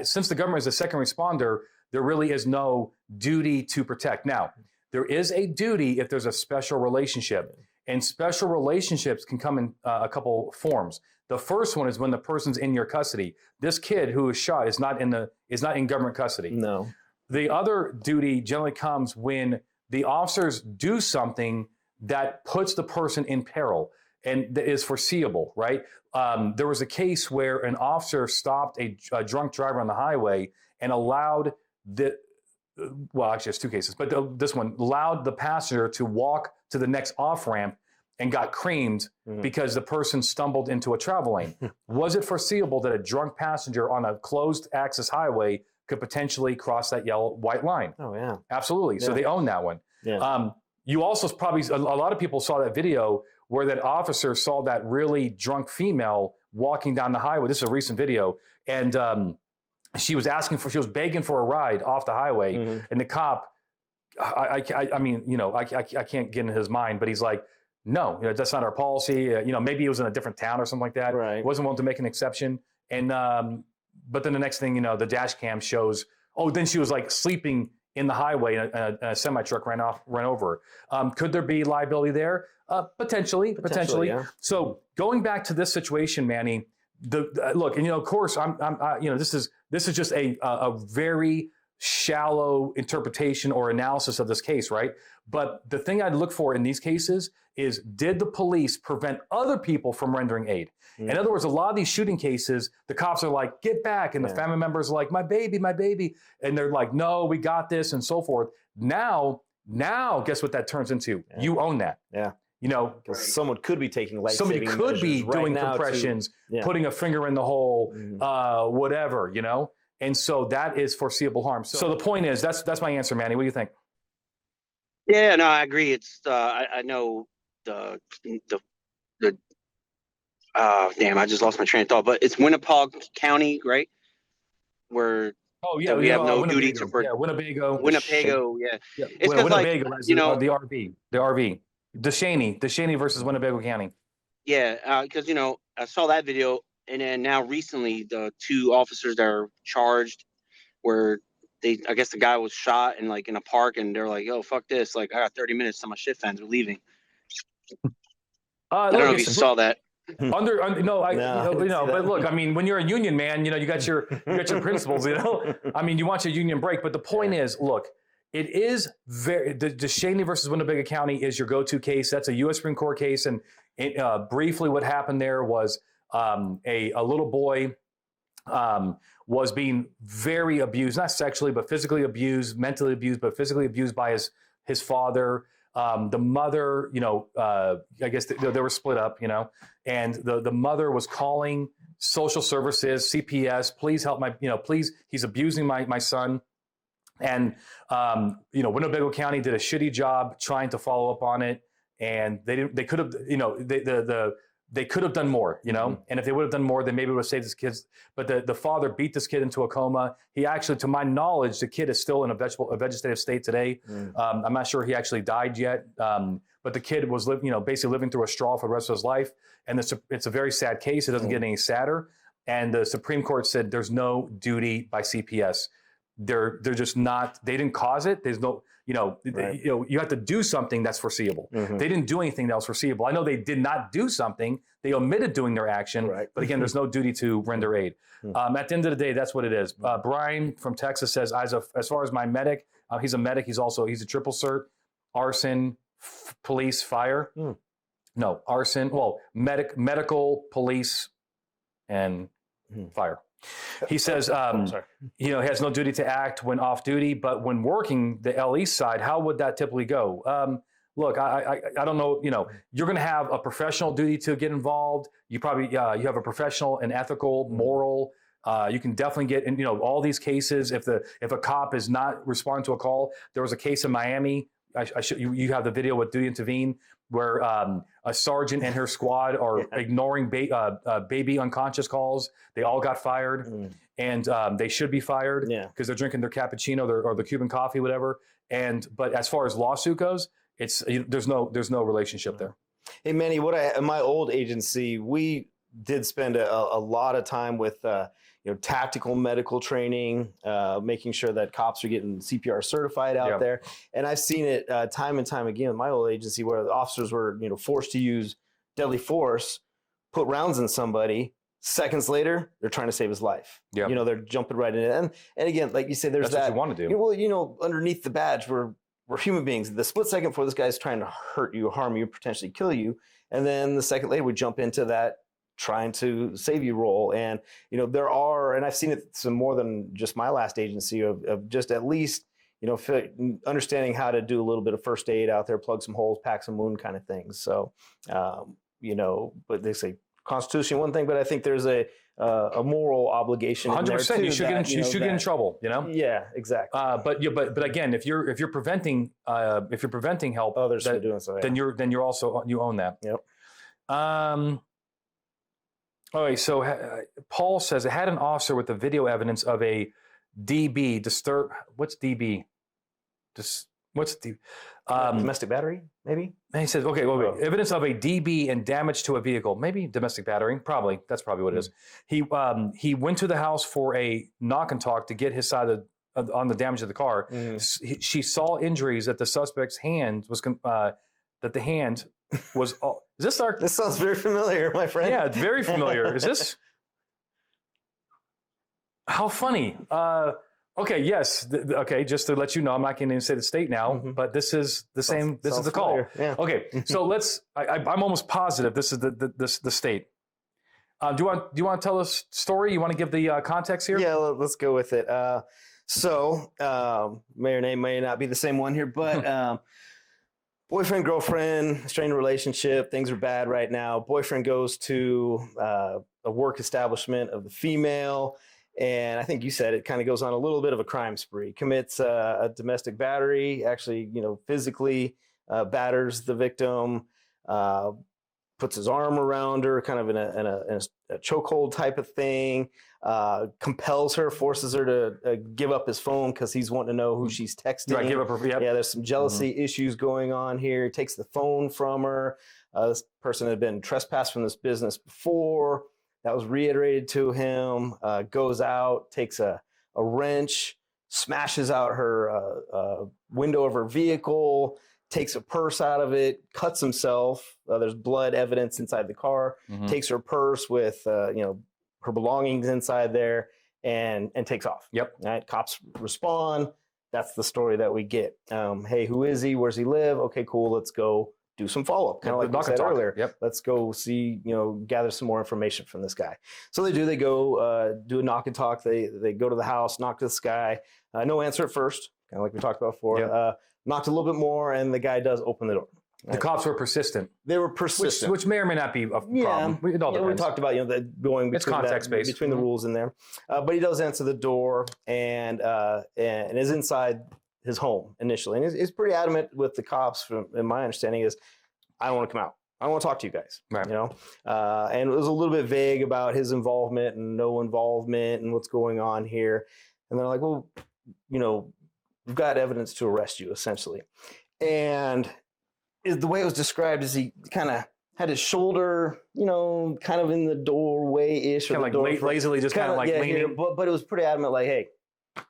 since the government is a second responder, there really is no duty to protect. Now, there is a duty if there's a special relationship, and special relationships can come in a couple forms. The first one is when the person's in your custody. This kid who was shot is not in government custody. No. The other duty generally comes when the officers do something that puts the person in peril and that is foreseeable, right? There was a case where an officer stopped a drunk driver on the highway and allowed actually it's two cases, but this one allowed the passenger to walk to the next off-ramp and got creamed because the person stumbled into a travel lane. Was it foreseeable that a drunk passenger on a closed access highway could potentially cross that white line? Oh, yeah. Absolutely. Yeah. So they own that one. Yeah. You also probably, a lot of people saw that video where that officer saw that really drunk female walking down the highway. This is a recent video. And she was begging for a ride off the highway, and the cop, I mean, I can't get in his mind, but he's like, no, that's not our policy. Maybe he was in a different town or something like that. Right. Wasn't willing to make an exception. And but then the next thing, the dash cam shows, then she was like sleeping in the highway, and a semi truck ran over her. Could there be liability there? Potentially. Yeah. So going back to this situation, Manny, look, and of course, this is just a very shallow interpretation or analysis of this case, right? But the thing I'd look for in these cases is, did the police prevent other people from rendering aid? In other words, a lot of these shooting cases, the cops are like, get back. And the family members are like, my baby. And they're like, no, we got this, and so forth. Now, guess what that turns into? Yeah. You own that. Yeah. Someone could be taking life-saving Somebody could be doing compressions, putting a finger in the hole, whatever, And so that is foreseeable harm. So the point is, that's my answer, Manny. What do you think? Yeah, no, I agree. It's I know the damn, I just lost my train of thought. But it's Winnepaug County, right? Where we have no duty to protect. Winnebago. Yeah. It's because Winnebago, the RV. Deshaney versus Winnebago County. Yeah, because I saw that video, and then now recently the two officers that are charged, where I guess the guy was shot in a park, and they're like, "Yo, fuck this! Like, I got 30 minutes till my shift ends. We're leaving." I don't know if you saw that. But look, I mean, when you're a union man, you got your principles. I mean, you want your union break, but the point is, look, it is the Deshaney versus Winnebago County is your go-to case. That's a U.S. Supreme Court case, and briefly, what happened there was a little boy was being very abused, not sexually, but physically abused, mentally abused, but physically abused by his father. The mother, I guess they were split up, and the mother was calling social services, CPS, please help please, he's abusing my son. And, Winnebago County did a shitty job trying to follow up on it. And they could have, they could have done more, and if they would have done more, then maybe it would have saved this kid. But the father beat this kid into a coma. He actually, to my knowledge, the kid is still in a vegetative state today. I'm not sure he actually died yet. But the kid was basically living through a straw for the rest of his life. And it's a very sad case. It doesn't get any sadder. And the Supreme Court said there's no duty by CPS. They're just not. They didn't cause it. There's no. You have to do something that's foreseeable. They didn't do anything that was foreseeable. I know they did not do something. They omitted doing their action. Right. But again, there's no duty to render aid. At the end of the day, that's what it is. Brian from Texas says, as far as my medic, he's a medic. He's a triple cert, arson, police, fire. No, arson. Well, medical, police, and fire. He says, he has no duty to act when off duty, but when working the LE side, how would that typically go? Look, I don't know. You're going to have a professional duty to get involved. You probably you have a professional and ethical, moral. You can definitely get in. All these cases. If a cop is not responding to a call, there was a case in Miami. You have the video with duty intervene, where a sergeant and her squad are ignoring baby unconscious calls. They all got fired, and they should be fired because they're drinking their cappuccino or the Cuban coffee, whatever. But as far as lawsuit goes, there's no relationship there. Hey, Manny, in my old agency, we did spend a lot of time with tactical medical training, making sure that cops are getting CPR certified out there. And I've seen it time and time again in my old agency where the officers were forced to use deadly force, put rounds in somebody. Seconds later, they're trying to save his life. They're jumping right in it. And again, like you say, there's that's what you want to do. Underneath the badge, we're human beings. The split second before this guy's trying to hurt you, harm you, potentially kill you, and then the second later we jump into that trying to save you role. And there are, and I've seen it some more than just my last agency of just at least understanding how to do a little bit of first aid out there, plug some holes, pack some wound kind of things. So but they say Constitution one thing, but I think there's a moral obligation. 100%. You should get in trouble. Yeah, exactly. But again, if you're preventing help, others from doing so, then you own that. Yep. All right, so Paul says it had an officer with the video evidence of a DB disturb. What's DB? What's the domestic battery, maybe? And he says, okay, wait. Evidence of a DB and damage to a vehicle, maybe domestic battery. Probably that's probably what it is. He went to the house for a knock and talk to get his side on the damage of the car. She saw injuries that the suspect's hand was that the hand was. Is this our? This sounds very familiar, my friend. Yeah, it's very familiar. Is this? How funny. Okay, yes. Okay, just to let you know, I'm not going to say the state now, but this is the same. This is the call. Yeah. Okay, so let's. I'm almost positive this is the state. Do you want to tell us story? You want to give the context here? Yeah, let's go with it. So may or may not be the same one here, but boyfriend, girlfriend, strained relationship. Things are bad right now. Boyfriend goes to a work establishment of the female. And I think you said it kind of goes on a little bit of a crime spree, commits a domestic battery, actually, physically batters the victim, puts his arm around her, kind of in a chokehold type of thing, compels her, forces her to give up his phone because he's wanting to know who she's texting. Right, give up her, yep. Yeah, there's some jealousy issues going on here. Takes the phone from her. This person had been trespassed from this business before. That was reiterated to him, goes out, takes a wrench, smashes out her window of her vehicle, takes a purse out of it, cuts himself. There's blood evidence inside the car, takes her purse with, her belongings inside there and takes off. Yep. Right? Cops respond. That's the story that we get. Hey, who is he? Where's he live? Okay, cool. Let's go do some follow-up, kind of like we said earlier. Yep. Let's go see, gather some more information from this guy. So they do. They go do a knock and talk. They go to the house, knock to this guy. No answer at first, kind of like we talked about before. Yep. Knocked a little bit more, and the guy does open the door. The cops were persistent. They were persistent, which may or may not be a problem. It all depends. We talked about that going between, it's context-based. Between the rules in there, but he does answer the door and is inside his home initially, and he's pretty adamant with the cops. In my understanding, is I don't want to come out. I don't want to talk to you guys. Right. And it was a little bit vague about his involvement and no involvement and what's going on here. And they're like, well, we've got evidence to arrest you, essentially. And the way it was described is he kind of had his shoulder, kind of in the doorway-ish. Kind of like lazily, just kind of like leaning. Here, but it was pretty adamant, like, hey,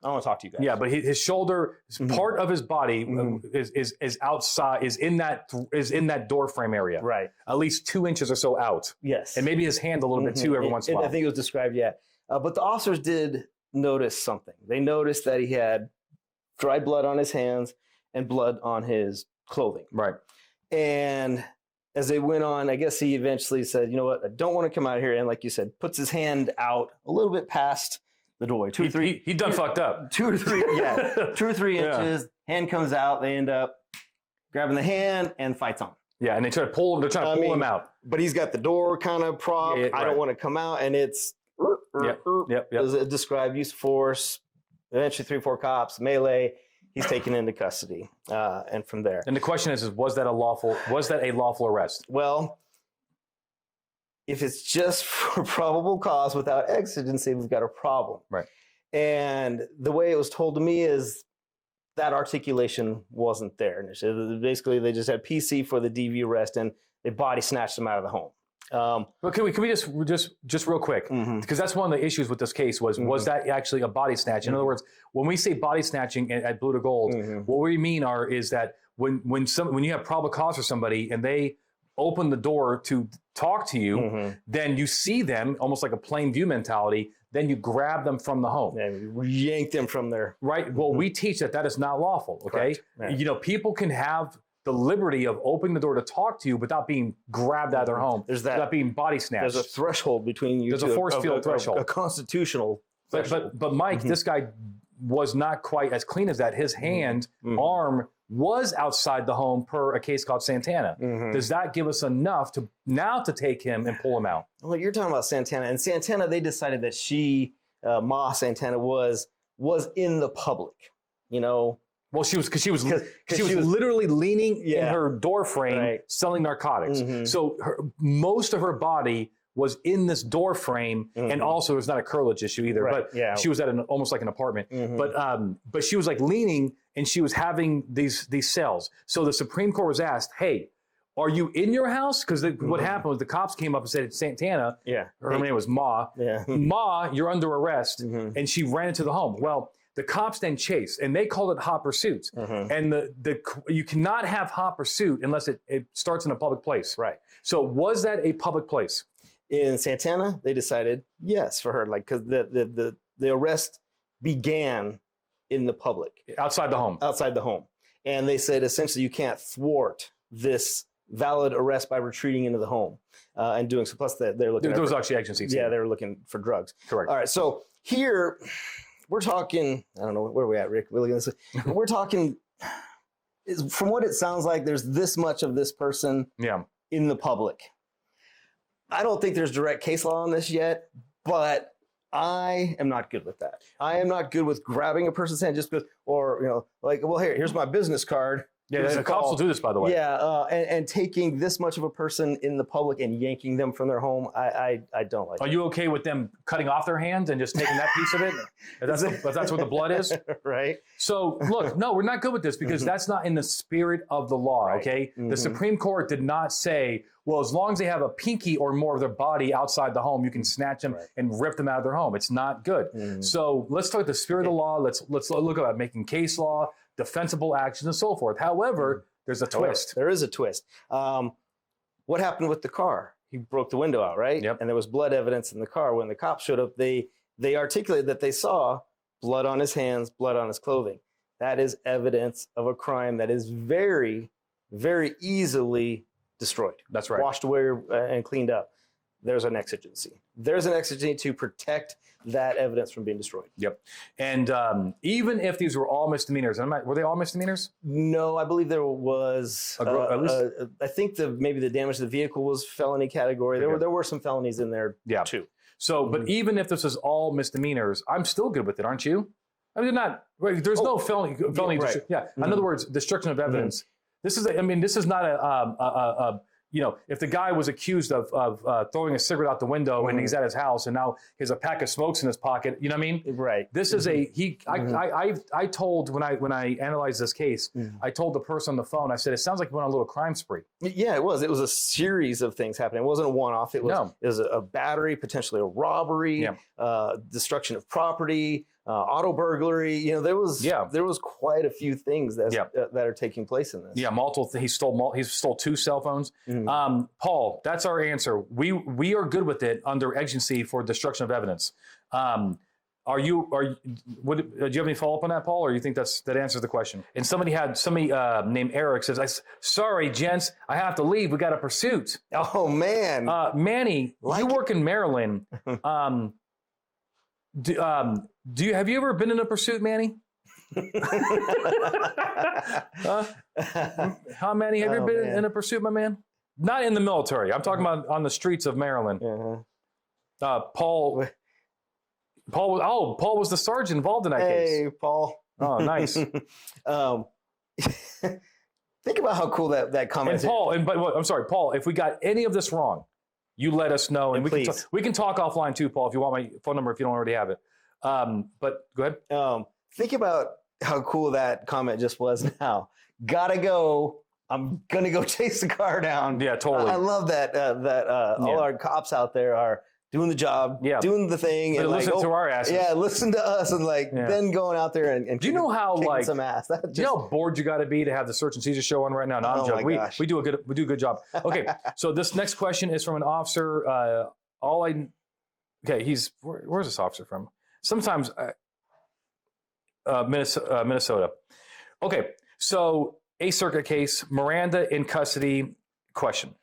I want to talk to you guys. Yeah, but his shoulder, part of his body is outside, is in that door frame area. Right. At least 2 inches or so out. Yes. And maybe his hand a little bit too every once in a while. I think it was described, yeah. But the officers did notice something. They noticed that he had dried blood on his hands and blood on his clothing. Right. And as they went on, I guess he eventually said, you know what, I don't want to come out here. And like you said, puts his hand out a little bit past the doorway. He done fucked up. 2 to 3, yeah. 2 or 3 inches, hand comes out, they end up grabbing the hand and fights on. Yeah, and they try to pull him, they're trying to pull him out. But he's got the door kind of propped. Yeah, I don't want to come out, and it's Yep. As a described use of force, eventually 3-4 cops, melee, he's taken into custody. And from there. And the question is was that a lawful arrest? Well, if it's just for probable cause without exigency, we've got a problem. Right. And the way it was told to me is that articulation wasn't there. Basically, they just had PC for the DV arrest, and they body snatched him out of the home. Well, can we just real quick, because that's one of the issues with this case was that actually a body snatch? In other words, when we say body snatching at Blue to Gold, what we mean is that when you have probable cause for somebody and they open the door to talk to you, then you see them almost like a plain view mentality. Then you grab them from the home. And yank them from there. Right. Well, we teach that is not lawful. Okay. Yeah. People can have the liberty of opening the door to talk to you without being grabbed out of their home. There's that. Without being body snatched. There's a threshold between you. There's a force field threshold. A constitutional threshold. But Mike, this guy was not quite as clean as that. His hand, arm was outside the home per a case called Santana. Does that give us enough to take him and pull him out? Well, you're talking about Santana. And Santana, they decided that Ma Santana was in the public, Well, she was literally leaning in her door frame selling narcotics. So most of her body was in this door frame, and also it was not a curtilage issue either, Right, but yeah. she was at almost like an apartment. But she was like leaning, and she was having these cells. So the Supreme Court was asked, "Hey, are you in your house?" Because what happened was the cops came up and said, Santana, her name was Ma, Ma, you're under arrest, and she ran into the home. Well, the cops then chased, and they called it hot pursuit. And you cannot have hot pursuit unless it starts in a public place. Right. So was that a public place? In Santana, they decided yes for her, like, because the arrest began in the public. Outside the home. Outside the home. And they said essentially you can't thwart this valid arrest by retreating into the home and doing so. Plus, they're looking. There was actually agencies. Yeah, they were looking for drugs. Correct. All right, so here we're talking. I don't know where we at, Rick. We're looking at this. We're talking. From what it sounds like, there's this much of this person in the public. I don't think there's direct case law on this yet, but I am not good with that. I am not good with grabbing a person's hand just because, or like, well, here's my business card. Yeah, the cops will do this, by the way. Yeah, and taking this much of a person in the public and yanking them from their home, I don't like. Are you okay with them cutting off their hand and just taking that piece of it? If that's what the blood is? Right. So look, no, we're not good with this because that's not in the spirit of the law, okay? The Supreme Court did not say, well, as long as they have a pinky or more of their body outside the home, you can snatch them and rip them out of their home. It's not good. So let's talk the spirit of the law. Let's look at making case law, defensible actions, and so forth. However, there's a twist. There is a twist. What happened with the car? He broke the window out, right? Yep. And there was blood evidence in the car. When the cops showed up, they articulated that they saw blood on his hands, blood on his clothing. That is evidence of a crime that is very, very easily destroyed. That's right. Washed away and cleaned up. There's an exigency. There's an exigency to protect that evidence from being destroyed. Yep. And even if these were all misdemeanors, were they all misdemeanors? No, I believe there was. At least, I think maybe the damage to the vehicle was felony category. There were some felonies in there too. So, but even if this is all misdemeanors, I'm still good with it, aren't you? I mean, not. Right, there's no felony. Right. In other words, destruction of evidence. This is. This is not a if the guy was accused of throwing a cigarette out the window and he's at his house and now he has a pack of smokes in his pocket, you know what I mean? Right. This is I told when I analyzed this case, I told the person on the phone, I said, it sounds like you went on a little crime spree. Yeah, it was. It was a series of things happening. It wasn't a one-off. It was a battery, potentially a robbery, destruction of property, auto burglary. There was quite a few things that are taking place in this. Yeah, multiple. He stole 2 cell phones. Paul, that's our answer. We are good with it under exigency for destruction of evidence. Do you have any follow up on that, Paul, or you think that answers the question? And somebody named Eric says, "Sorry, gents, I have to leave. We got a pursuit." Oh man, Manny, you work in Maryland. Have you ever been in a pursuit, Manny? How Manny? Have you ever been in a pursuit, my man? Not in the military. I'm talking about on the streets of Maryland. Paul was the sergeant involved in that case. Hey, Paul. Oh, nice. Think about how cool that comment is. I'm sorry, Paul, if we got any of this wrong, you let us know, and we can talk offline too, Paul, if you want my phone number if you don't already have it. But go ahead. Think about how cool that comment just was now. Gotta go. I'm gonna go chase the car down. Yeah, totally. I love that all our cops out there are doing the job, doing the thing, and listen to our asses. Yeah, listen to us, and then going out there and do you know how some ass? Do you know how bored you got to be to have the Search and Seizure show on right now? No, I'm joking. We do a good job. Okay, so this next question is from an officer. Where's this officer from? Sometimes Minnesota. Okay, so a circuit case, Miranda in custody. Question.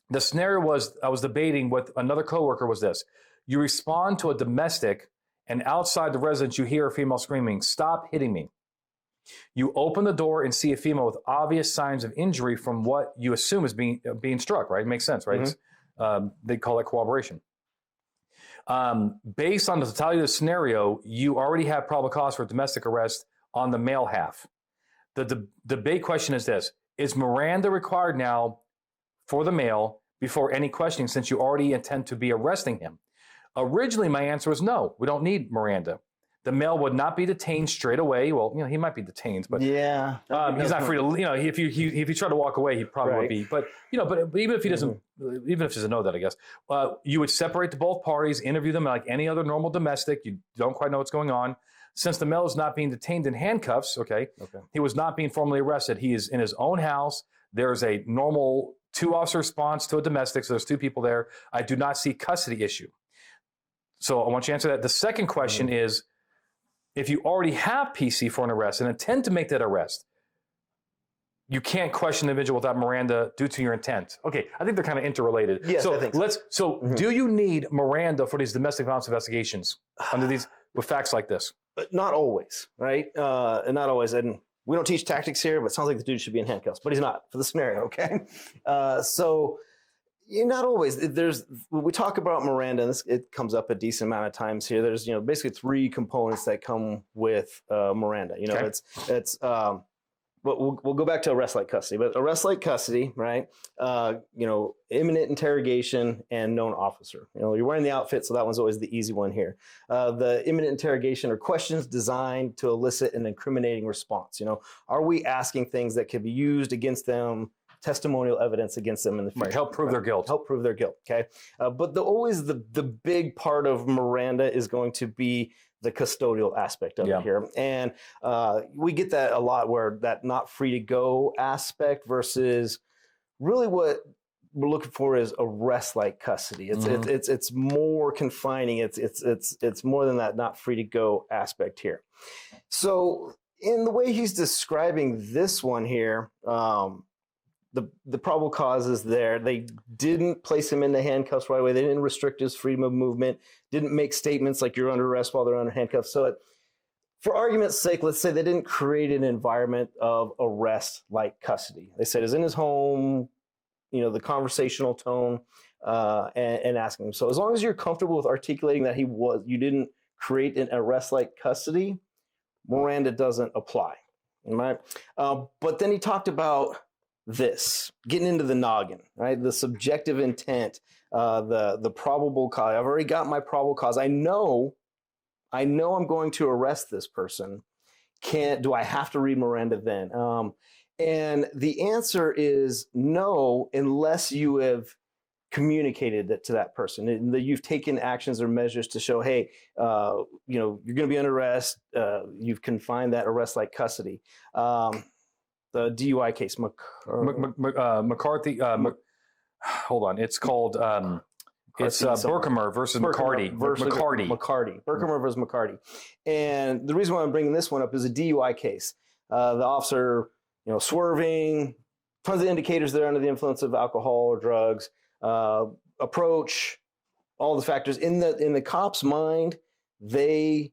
The scenario was, I was debating with another coworker, was this. You respond to a domestic and outside the residence you hear a female screaming, "Stop hitting me." You open the door and see a female with obvious signs of injury from what you assume is being struck, right? It makes sense, right? They call it cooperation. Based on the totality of the scenario, you already have probable cause for domestic arrest on the male half. The debate question is this. Is Miranda required now for the male before any questioning since you already intend to be arresting him? Originally, my answer was no, we don't need Miranda. The male would not be detained straight away. Well, he might be detained, but yeah, he's not free to. If he tried to walk away, he probably would be. But but even if he doesn't, even if he doesn't know that, I guess you would separate the both parties, interview them like any other normal domestic. You don't quite know what's going on. Since the male is not being detained in handcuffs, he was not being formally arrested. He is in his own house. There's a normal 2-officer response to a domestic, so there's 2 people there. I do not see custody issue. So I want you to answer that. The second question is, if you already have PC for an arrest and intend to make that arrest, you can't question the individual without Miranda due to your intent. Okay, I think they're kind of interrelated. Yes, so I think so. do you need Miranda for these domestic violence investigations under these with facts like this? But not always, right? And not always. And we don't teach tactics here, but it sounds like the dude should be in handcuffs, but he's not for the scenario, okay? So not always. When we talk about Miranda, and it comes up a decent amount of times here. There's basically 3 components that come with Miranda. It's but we'll go back to arrest-like custody. But arrest-like custody, right? Imminent interrogation and known officer. You're wearing the outfit, so that one's always the easy one here. The imminent interrogation are questions designed to elicit an incriminating response. Are we asking things that could be used against them? Testimonial evidence against them in the future. Right, help prove their guilt. Help prove their guilt, okay? But always the big part of Miranda is going to be the custodial aspect of it here. And we get that a lot, where that not free to go aspect versus really what we're looking for is arrest-like custody. It's more confining. It's more than that not free to go aspect here. So in the way he's describing this one here, the probable cause is there. They didn't place him in the handcuffs right away. They didn't restrict his freedom of movement, didn't make statements like you're under arrest while they're under handcuffs. So for argument's sake, let's say they didn't create an environment of arrest-like custody. They said it's in his home, the conversational tone, and asking him. So as long as you're comfortable with articulating that you didn't create an arrest-like custody, Miranda doesn't apply. Right? But then he talked about getting into the noggin, right? The subjective intent, the probable cause. I've already got my probable cause. I know I'm going to arrest this person. Do I have to read Miranda then? And the answer is no, unless you have communicated it to that person, and that you've taken actions or measures to show, hey, you're going to be under arrest. You've confined that arrest-like custody. The DUI case, McCarthy. Hold on, it's called Berkemer versus McCarty. Berkemer versus McCarty. And the reason why I'm bringing this one up is a DUI case. The officer, swerving, tons of indicators there under the influence of alcohol or drugs. Approach, all the factors in the cop's mind, they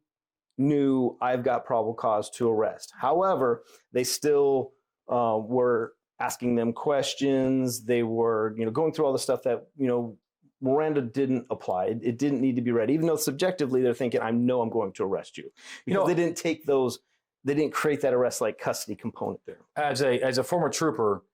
knew I've got probable cause to arrest. However, they still were asking them questions. They were, going through all the stuff that, Miranda didn't apply. It didn't need to be read, even though subjectively they're thinking, I'm going to arrest you. Because they didn't take those, they didn't create that arrest-like custody component there. As a former trooper,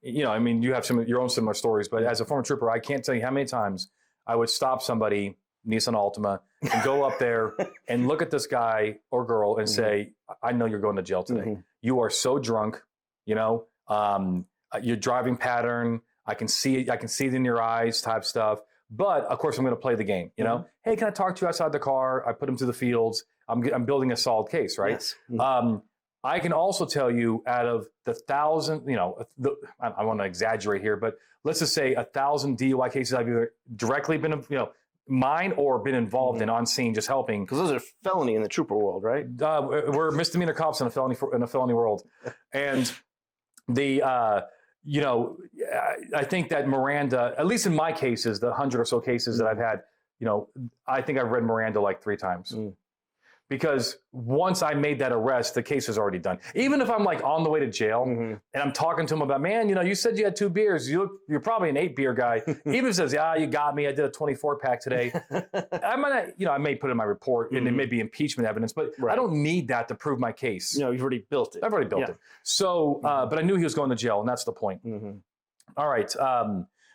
you have some of your own similar stories, but as a former trooper, I can't tell you how many times I would stop somebody, Nissan Altima, and go up there and look at this guy or girl and say, I know you're going to jail today. You are so drunk, your driving pattern, I can see it in your eyes type stuff. But of course I'm going to play the game, Hey, can I talk to you outside the car? I put him to the fields. I'm building a solid case, right? Yes. I can also tell you out of the 1,000, I want to exaggerate here, but let's just say 1,000 DUI cases I've either directly been, mine or been involved in on scene just helping. Because those are felony in the trooper world, right? We're misdemeanor cops in a felony world. And I think that Miranda, at least in my cases, the 100 or so cases that I've had, I think I've read Miranda like 3 times. Because once I made that arrest, the case is already done. Even if I'm like on the way to jail and I'm talking to him about, man, you said you had 2 beers. You're probably an 8-beer guy. Even if he says, yeah, you got me. I did a 24-pack today. I may put in my report and it may be impeachment evidence, but I don't need that to prove my case. You've already built it. I've already built it. So, but I knew he was going to jail, and that's the point. All right.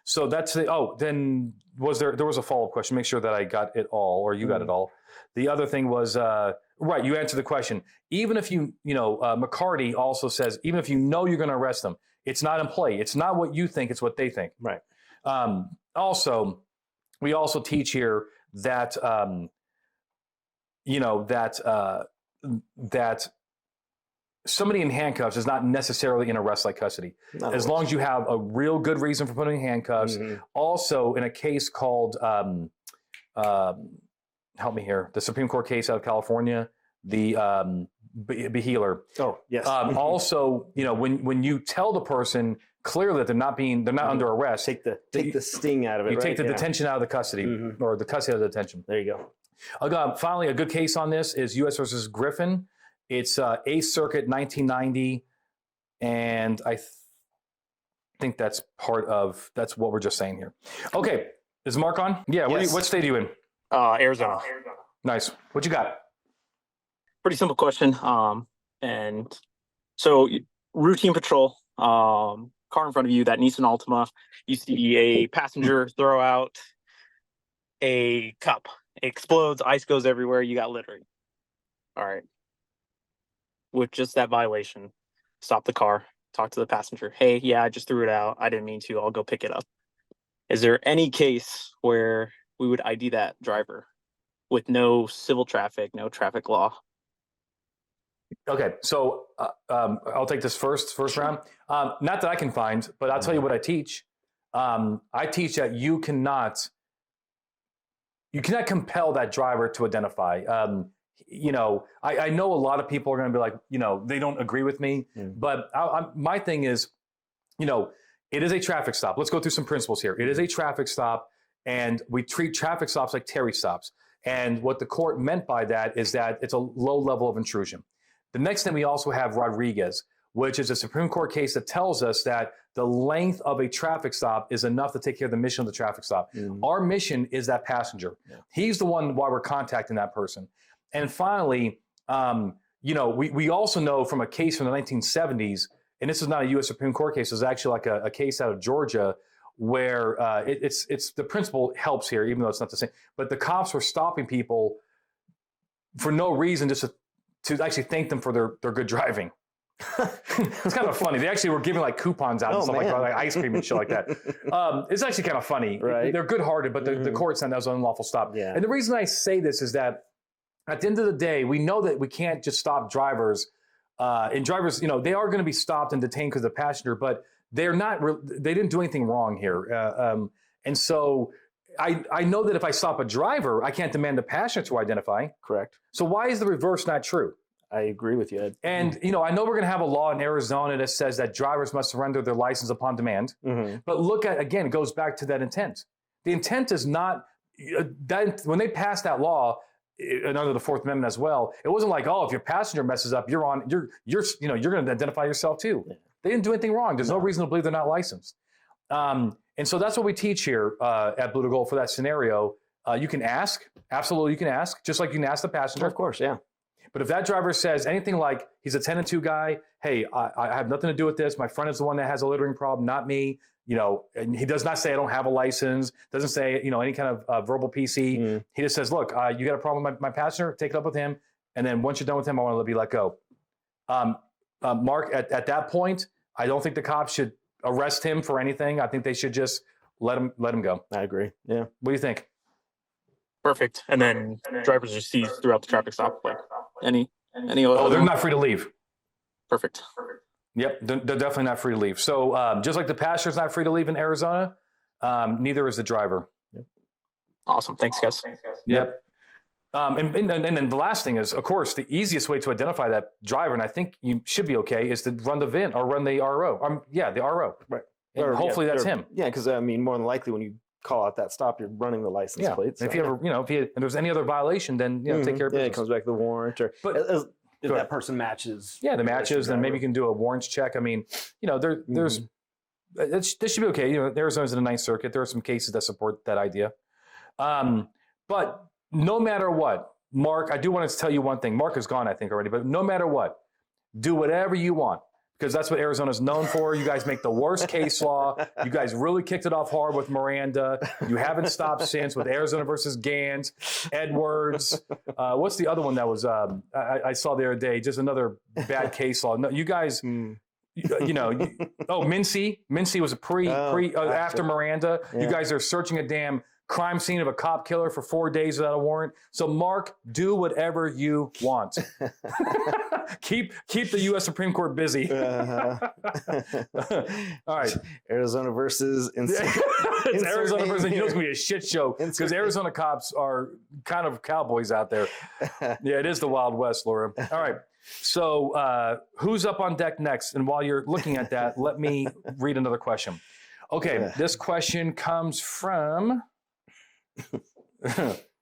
So that's the, then there was a follow-up question. Make sure that I got it all, or you got it all. The other thing was, right, you answered the question. Even if McCarty also says, even if you know you're going to arrest them, it's not in play. It's not what you think, it's what they think. Right. Also, we also teach here that, that somebody in handcuffs is not necessarily in arrest-like custody. As long as you have a real good reason for putting in handcuffs. Also, in a case called, help me here, the Supreme Court case out of California, the Behealer. Oh, yes. Also, when you tell the person clearly that they're not under arrest, take the sting out of it. You take the detention out of the custody, or the custody out of the detention. There you go. Finally, a good case on this is U.S. versus Griffin. It's 8th Circuit, 1990, and I think that's what we're just saying here. Okay, is Mark on? Yeah. Yes. What state are you in? Arizona. Nice. What you got? Pretty simple question. And so routine patrol, car in front of you, that Nissan Altima, you see a passenger throw out a cup. It explodes, ice goes everywhere, you got littering. All right. With just that violation, stop the car, talk to the passenger. Hey, yeah, I just threw it out. I didn't mean to. I'll go pick it up. Is there any case where we would ID that driver with no civil traffic, no traffic law? Okay, so I'll take this first round. Not that I can find, but I'll tell you what I teach. I teach that you cannot compel that driver to identify. I know a lot of people are going to be like, they don't agree with me, but my thing is, it is a traffic stop. Let's go through some principles here. It is a traffic stop, and we treat traffic stops like Terry stops. And what the court meant by that is that it's a low level of intrusion. The next thing, we also have Rodriguez, which is a Supreme Court case that tells us that the length of a traffic stop is enough to take care of the mission of the traffic stop. Our mission is that passenger. He's the one why we're contacting that person. And finally, we also know from a case from the 1970s, and this is not a U.S. Supreme Court case, it's actually like a case out of Georgia where it's the principle helps here, even though it's not the same. But the cops were stopping people for no reason, just to actually thank them for their good driving. It's kind of funny. They actually were giving like coupons out and stuff like ice cream and shit like that. It's actually kind of funny. Right. They're good-hearted, but the court said that was an unlawful stop. Yeah. And the reason I say this is that at the end of the day, we know that we can't just stop drivers. And drivers, they are going to be stopped and detained because of the passenger, but they didn't do anything wrong here. And so I know that if I stop a driver, I can't demand the passenger to identify. Correct. So why is the reverse not true? I agree with you, Ed. And, I know we're going to have a law in Arizona that says that drivers must surrender their license upon demand. But look at, again, it goes back to that intent. The intent is not that when they passed that law, and under the Fourth Amendment as well, it wasn't like, if your passenger messes up, you're going to identify yourself too. Yeah. They didn't do anything wrong. There's no reason to believe they're not licensed. And so that's what we teach here at Blue to Gold for that scenario. You can ask, absolutely, you can ask, just like you can ask the passenger. Of course, yeah. But if that driver says anything like, he's a 10-2 guy, hey, I have nothing to do with this. My friend is the one that has a littering problem, not me. And he does not say I don't have a license, doesn't say, any kind of verbal PC. He just says, look, you got a problem with my passenger, take it up with him. And then once you're done with him, I want to be let go. Mark, at that point, I don't think the cops should arrest him for anything. I think they should just let him go. I agree. Yeah. What do you think? Perfect. And then drivers are seized throughout the traffic stop. Like any other. They're not free to leave. Perfect. Yep, they're definitely not free to leave. So just like the passenger's not free to leave in Arizona, neither is the driver. Yep. Awesome. Thanks, guys. Yep. And then the last thing is, of course, the easiest way to identify that driver, and I think you should be okay, is to run the VIN or run the RO. The RO. Right. And hopefully that's him. Yeah, because more than likely when you call out that stop, you're running the license plate. So. If you ever, if there's any other violation, then take care of it. Yeah, it comes back to the warrant, or if that person matches. Yeah, the matches, then maybe you can do a warrants check. There's this should be okay. Arizona's in the Ninth Circuit. There are some cases that support that idea. But no matter what, Mark, I do want to tell you one thing. Mark is gone, I think, already. But no matter what, do whatever you want. because that's what Arizona's known for. You guys make the worst case law. You guys really kicked it off hard with Miranda. You haven't stopped since with Arizona versus Gans, Edwards. What's the other one that was I saw the other day? Just another bad case law. No, you guys, Mincy. Mincy was a after Miranda. Yeah. You guys are searching a damn crime scene of a cop killer for 4 days without a warrant. So Mark, do whatever you want. keep the U.S. Supreme Court busy. All right, Arizona versus it's Arizona versus. You know it's gonna be a shit show because Arizona cops are kind of cowboys out there. Yeah, it is the Wild West, Laura. All right. So who's up on deck next? And while you're looking at that, let me read another question. Okay, this question comes from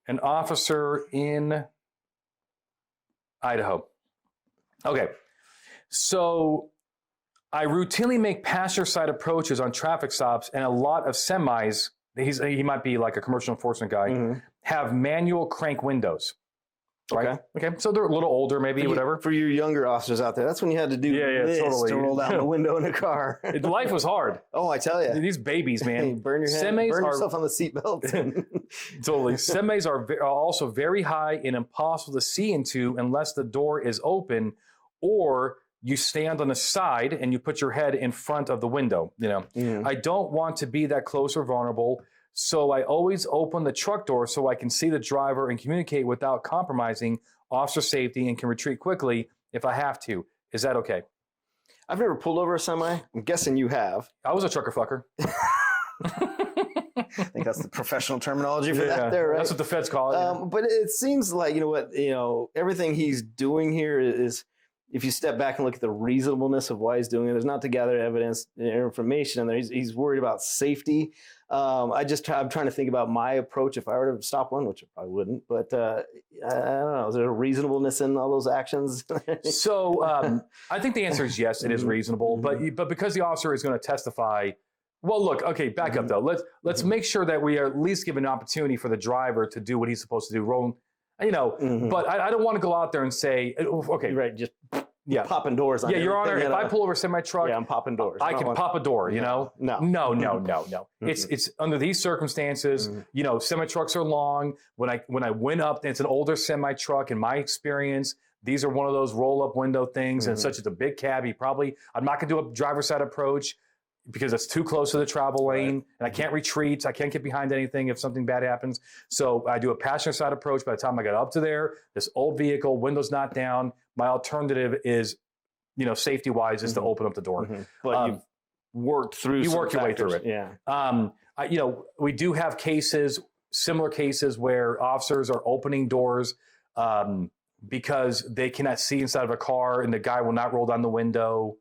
an officer in Idaho. Okay, so I routinely make passenger side approaches on traffic stops, and a lot of semis, he might be like a commercial enforcement guy, have manual crank windows. Right? Okay. So they're a little older, maybe, whatever. For you younger officers out there, that's when you had to do this to roll down the window in a car. Life was hard. Oh, I tell you. These babies, man. Hey, burn yourself on the seatbelt. Totally. Semis are also very high and impossible to see into unless the door is open or you stand on the side and you put your head in front of the window. I don't want to be that close or vulnerable. So I always open the truck door so I can see the driver and communicate without compromising officer safety and can retreat quickly if I have to. Is that okay? I've never pulled over a semi. I'm guessing you have. I was a trucker fucker. I think that's the professional terminology for that there, right? That's what the feds call it. But it seems like, everything he's doing here is, if you step back and look at the reasonableness of why he's doing it, there's not to gather evidence and information, and he's worried about safety. I'm trying to think about my approach if I were to stop one, which I probably wouldn't. But I don't know. Is there a reasonableness in all those actions? So I think the answer is yes. It is reasonable, but because the officer is going to testify. Well, look. Okay, back up though. Let's make sure that we are at least give an opportunity for the driver to do what he's supposed to do. But I don't want to go out there and say, okay, right, just popping doors. Yeah, Your Honor, if I pull over a semi-truck, I'm popping doors. I can pop a door, No. It's under these circumstances, semi-trucks are long. When I went up, it's an older semi-truck. In my experience, these are one of those roll-up window things, and such as a big cab. I'm not going to do a driver's side approach because it's too close to the travel lane, and I can't retreat. I can't get behind anything if something bad happens. So I do a passenger side approach. By the time I get up to there, this old vehicle, windows not down. My alternative is, safety-wise, is to open up the door. But you've worked through. You work your way through it. Yeah. We do have similar cases where officers are opening doors because they cannot see inside of a car, and the guy will not roll down the window.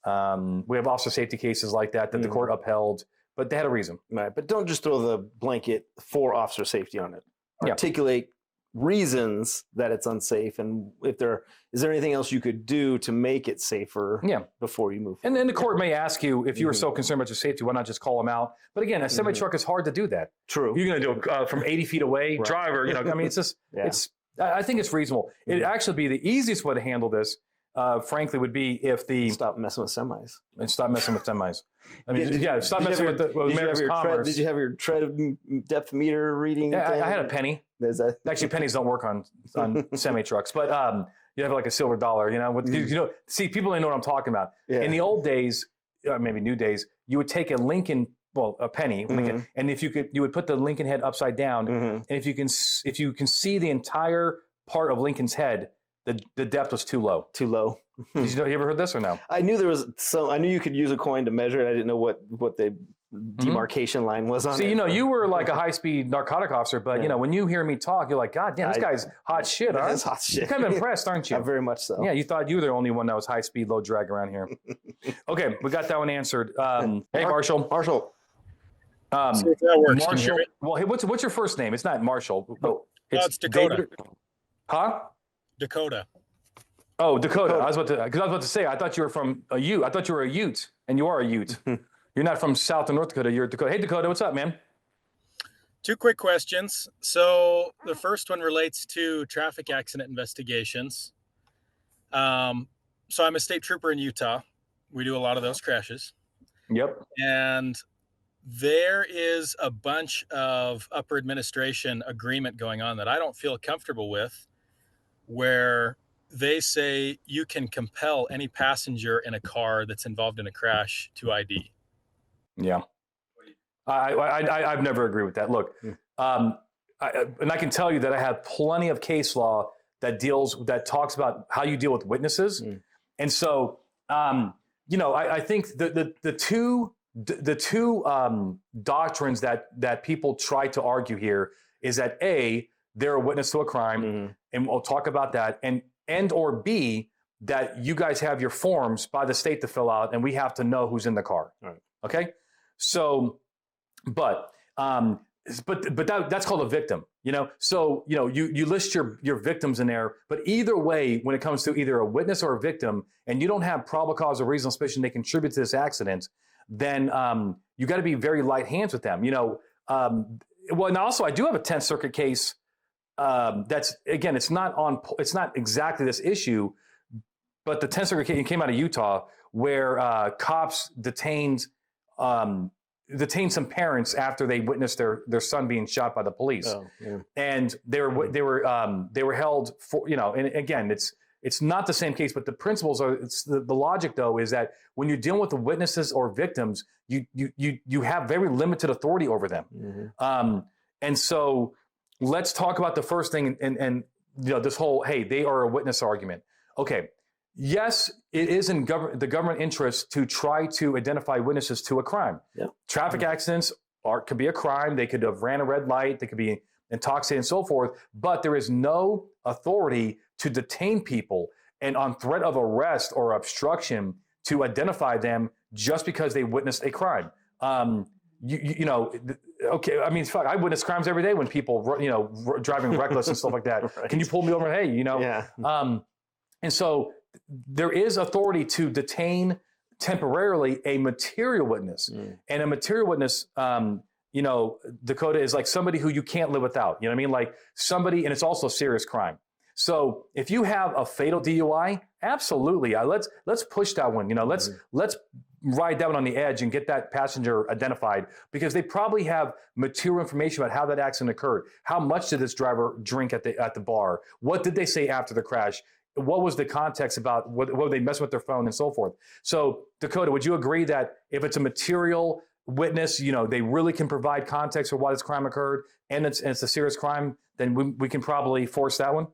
We have officer safety cases like that the court upheld, but they had a reason. Right, but don't just throw the blanket for officer safety on it. Articulate reasons that it's unsafe, and is there anything else you could do to make it safer before you move forward? And then the court may ask you, if you were so concerned about your safety, why not just call them out? But again, a semi-truck is hard to do that. True. You're going to do it from 80 feet away, driver, it's just, I think it's reasonable. It'd actually be the easiest way to handle this, frankly, would be if stop messing with semis. And stop messing with semis. Stop messing with America's commerce. Did you have your tread depth meter reading? Yeah, I had a penny. Actually, pennies don't work on semi trucks, but you have like a silver dollar. See, people don't know what I'm talking about. Yeah. In the old days, maybe new days, you would take a penny, Lincoln, and you would put the Lincoln head upside down, and if you can see the entire part of Lincoln's head, the depth was too low. Too low. Did you ever heard this or no? I knew I knew you could use a coin to measure it. I didn't know what the demarcation line was on it. See, you were like a high-speed narcotic officer, but when you hear me talk, you're like, God damn, this guy's hot shit, huh? That's hot shit. You're kind of impressed, aren't you? Very much so. Yeah, you thought you were the only one that was high-speed, low drag around here. Okay, we got that one answered. Hey, Marshall. Marshall. See if that works. Marshall. Well, hey, what's your first name? It's not Marshall. It's Dakota. David. Huh? Dakota. Oh, Dakota. I was about to say, I thought you were from a Ute. I thought you were a Ute, and you are a Ute. You're not from South or North Dakota. You're Dakota. Hey, Dakota, what's up, man? Two quick questions. So the first one relates to traffic accident investigations. So I'm a state trooper in Utah, We do a lot of those crashes. Yep. And there is a bunch of upper administration agreement going on that I don't feel comfortable with, where they say you can compel any passenger in a car that's involved in a crash to ID. Yeah. I've never agreed with that. Look, and I can tell you that I have plenty of case law that talks about how you deal with witnesses. And so, I think the two doctrines that people try to argue here is that A, they're a witness to a crime, and we'll talk about that, and or B, that you guys have your forms by the state to fill out, and we have to know who's in the car. Right. Okay, so, but that's called a victim. So you list your victims in there, but either way, when it comes to either a witness or a victim, and you don't have probable cause or reasonable suspicion they contribute to this accident, then you got to be very light hands with them. Well, and also I do have a 10th Circuit case that's, again, it's not exactly this issue, but the 10th Circuit case came out of Utah where cops detained some parents after they witnessed their son being shot by the police. Oh, yeah. And they were held for, and again, it's not the same case, but the principles are, the logic though is that when you're dealing with the witnesses or victims, you have very limited authority over them. And so let's talk about the first thing and this whole, hey, they are a witness argument. Okay. Yes, it is in the government interest to try to identify witnesses to a crime. Yep. Traffic accidents could be a crime. They could have ran a red light. They could be intoxicated and so forth. But there is no authority to detain people and on threat of arrest or obstruction to identify them just because they witnessed a crime. Okay, I mean, fuck, I witness crimes every day when people, driving reckless and stuff like that. Right. Can you pull me over? Hey, Yeah. And so there is authority to detain temporarily a material witness. And a material witness, Dakota, is like somebody who you can't live without. You know what I mean? Like somebody, and it's also a serious crime. So if you have a fatal DUI, absolutely, let's push that one. Let's ride that one on the edge and get that passenger identified, because they probably have material information about how that accident occurred. How much did this driver drink at the bar? What did they say after the crash? What was the context about what they mess with their phone and so forth? So Dakota, would you agree that if it's a material witness, they really can provide context for why this crime occurred, and it's a serious crime, then we can probably force that one?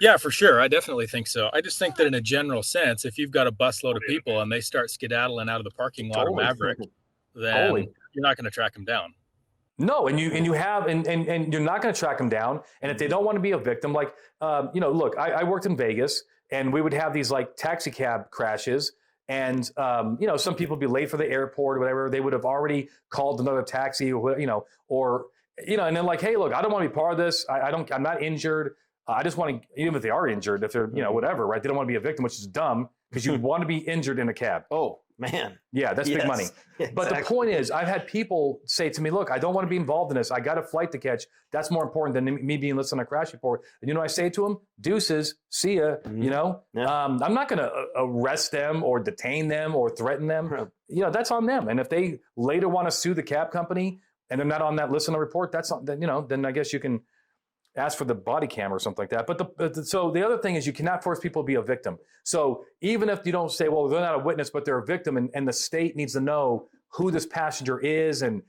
Yeah, for sure. I definitely think so. I just think that in a general sense, if you've got a busload of people and they start skedaddling out of the parking lot of Maverick, then you're not going to track them down. No, and you're not going to track them down. And if they don't want to be a victim, like, look, I worked in Vegas, and we would have these like taxi cab crashes, and some people would be late for the airport or whatever. They would have already called another taxi, or and then like, hey, look, I don't want to be part of this. I'm not injured. I just want to, even if they are injured, if they're whatever, right? They don't want to be a victim, which is dumb, because you want to be injured in a cab. Oh man, yeah, that's big money. Exactly. But the point is, I've had people say to me, look, I don't want to be involved in this. I got a flight to catch. That's more important than me being listed on a crash report. And what I say to them? Deuces, see ya. I'm not going to arrest them or detain them or threaten them. That's on them. And if they later want to sue the cab company and they're not on that list on the report, that's then I guess you can ask for the body cam or something like that. But so the other thing is, you cannot force people to be a victim. So even if you don't say, well, they're not a witness, but they're a victim, and the state needs to know who this passenger is, and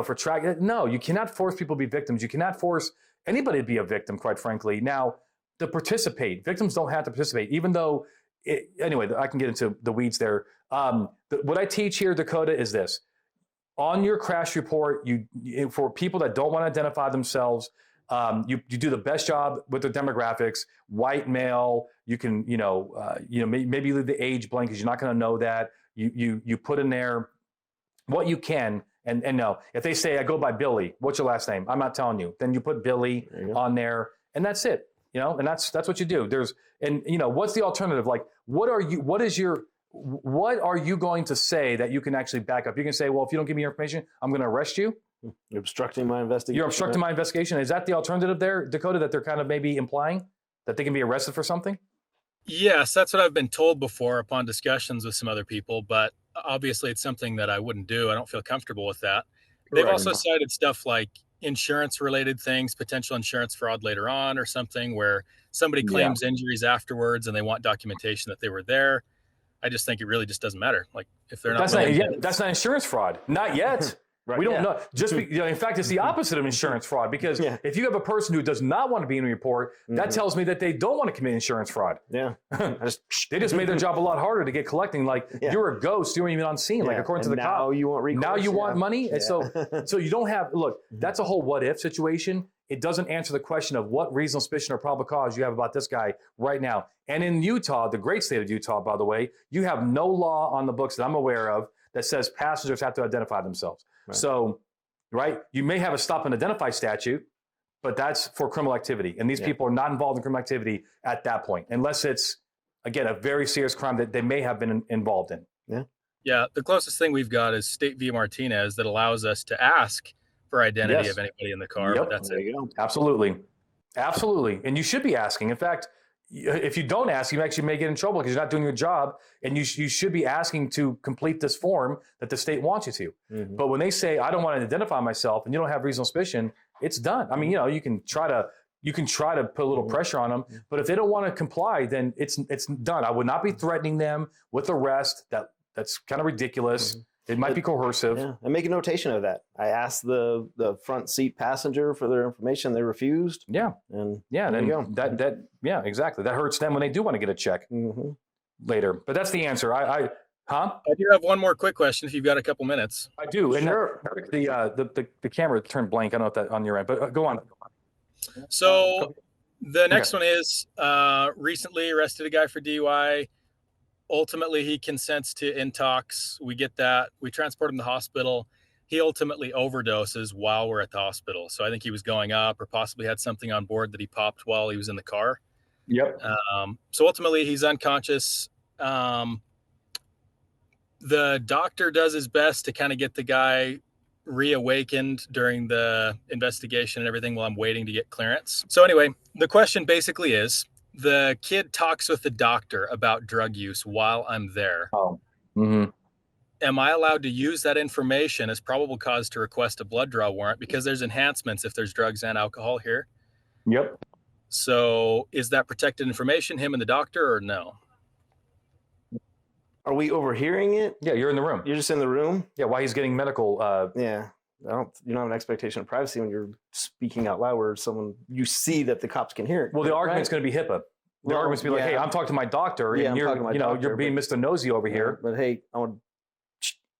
for track. No, you cannot force people to be victims. You cannot force anybody to be a victim, quite frankly. Now, to participate, victims don't have to participate, even though. Anyway, I can get into the weeds there. What I teach here, Dakota, is this: on your crash report, for people that don't want to identify themselves. You do the best job with the demographics. White male. You can maybe leave the age blank, because you're not going to know that. You put in there what you can, and no. If they say I go by Billy, what's your last name? I'm not telling you. Then you put Billy on there, and that's it. And that's what you do. What's the alternative? Like, what are you going to say that you can actually back up? You can say, well, if you don't give me your information, I'm going to arrest you. You're obstructing my investigation. You're obstructing my investigation. Is that the alternative there, Dakota, that they're kind of maybe implying? That they can be arrested for something? Yes, that's what I've been told before upon discussions with some other people, but obviously it's something that I wouldn't do. I don't feel comfortable with that. They've Right. also cited stuff like insurance related things, potential insurance fraud later on or something where somebody Yeah. claims injuries afterwards and they want documentation that they were there. I just think it really just doesn't matter. Like if they're not That's not, willing yeah, to, that's not insurance fraud. Not yet. Right. We don't Yeah. know. Just be, in fact, it's the opposite of insurance fraud because Yeah. if you have a person who does not want to be in a report, that tells me that they don't want to commit insurance fraud. Yeah. They just made their job a lot harder to get collecting. Like Yeah. you're a ghost, you weren't even on scene. Like Yeah. according And to the now cop, you want recourse. now you want money, and Yeah. so you don't have. Look, that's a whole what if situation. It doesn't answer the question of what reasonable suspicion or probable cause you have about this guy right now. And in Utah, the great state of Utah, by the way, you have no law on the books that I'm aware of that says passengers have to identify themselves. Right. So, right, you may have a stop and identify statute, but that's for criminal activity. And these people are not involved in criminal activity at that point, unless it's, again, a very serious crime that they may have been involved in. yeah, the closest thing we've got is State v. Martinez that allows us to ask for identity Yes. of anybody in the car. Yep. But that's There it. you go. Absolutely. Absolutely. And you should be asking. In fact, if you don't ask, you actually may get in trouble because you're not doing your job. And you should be asking to complete this form that the state wants you to. But when they say, I don't want to identify myself and you don't have reasonable suspicion, it's done. I mean, you can try to put a little pressure on them, but if they don't want to comply, then it's done. I would not be threatening them with arrest. That's kind of ridiculous. It might be coercive. Yeah, and make a notation of that. I asked the front seat passenger for their information. They refused. Yeah. And Yeah. there Then you go. that yeah, exactly. That hurts them when they do want to get a check later. But that's the answer. I do have one more quick question if you've got a couple minutes. I do. And Sure. the camera turned blank. I don't know if that on your end, but go on. So the next one is recently arrested a guy for DUI. Ultimately, he consents to intox. We get that. We transport him to the hospital. He ultimately overdoses while we're at the hospital. So I think he was going up or possibly had something on board that he popped while he was in the car. Yep. So ultimately, he's unconscious. The doctor does his best to kind of get the guy reawakened during the investigation and everything while I'm waiting to get clearance. So anyway, the question basically is, the kid talks with the doctor about drug use while I'm there. Oh. Mm-hmm. Am I allowed to use that information as probable cause to request a blood draw warrant? Because there's enhancements if there's drugs and alcohol here. Yep. So is that protected information, him and the doctor, or no? Are we overhearing it? Yeah, you're in the room. You're just in the room? Yeah, while he's getting medical. Yeah. You don't have an expectation of privacy when you're speaking out loud where you see that the cops can hear it. Well, the argument's right? going to be HIPAA. The Well, argument's going to be like, hey, I'm talking to my doctor, Yeah, and I'm you're, talking to my doctor, you're being Mr. Nosy over here. But hey,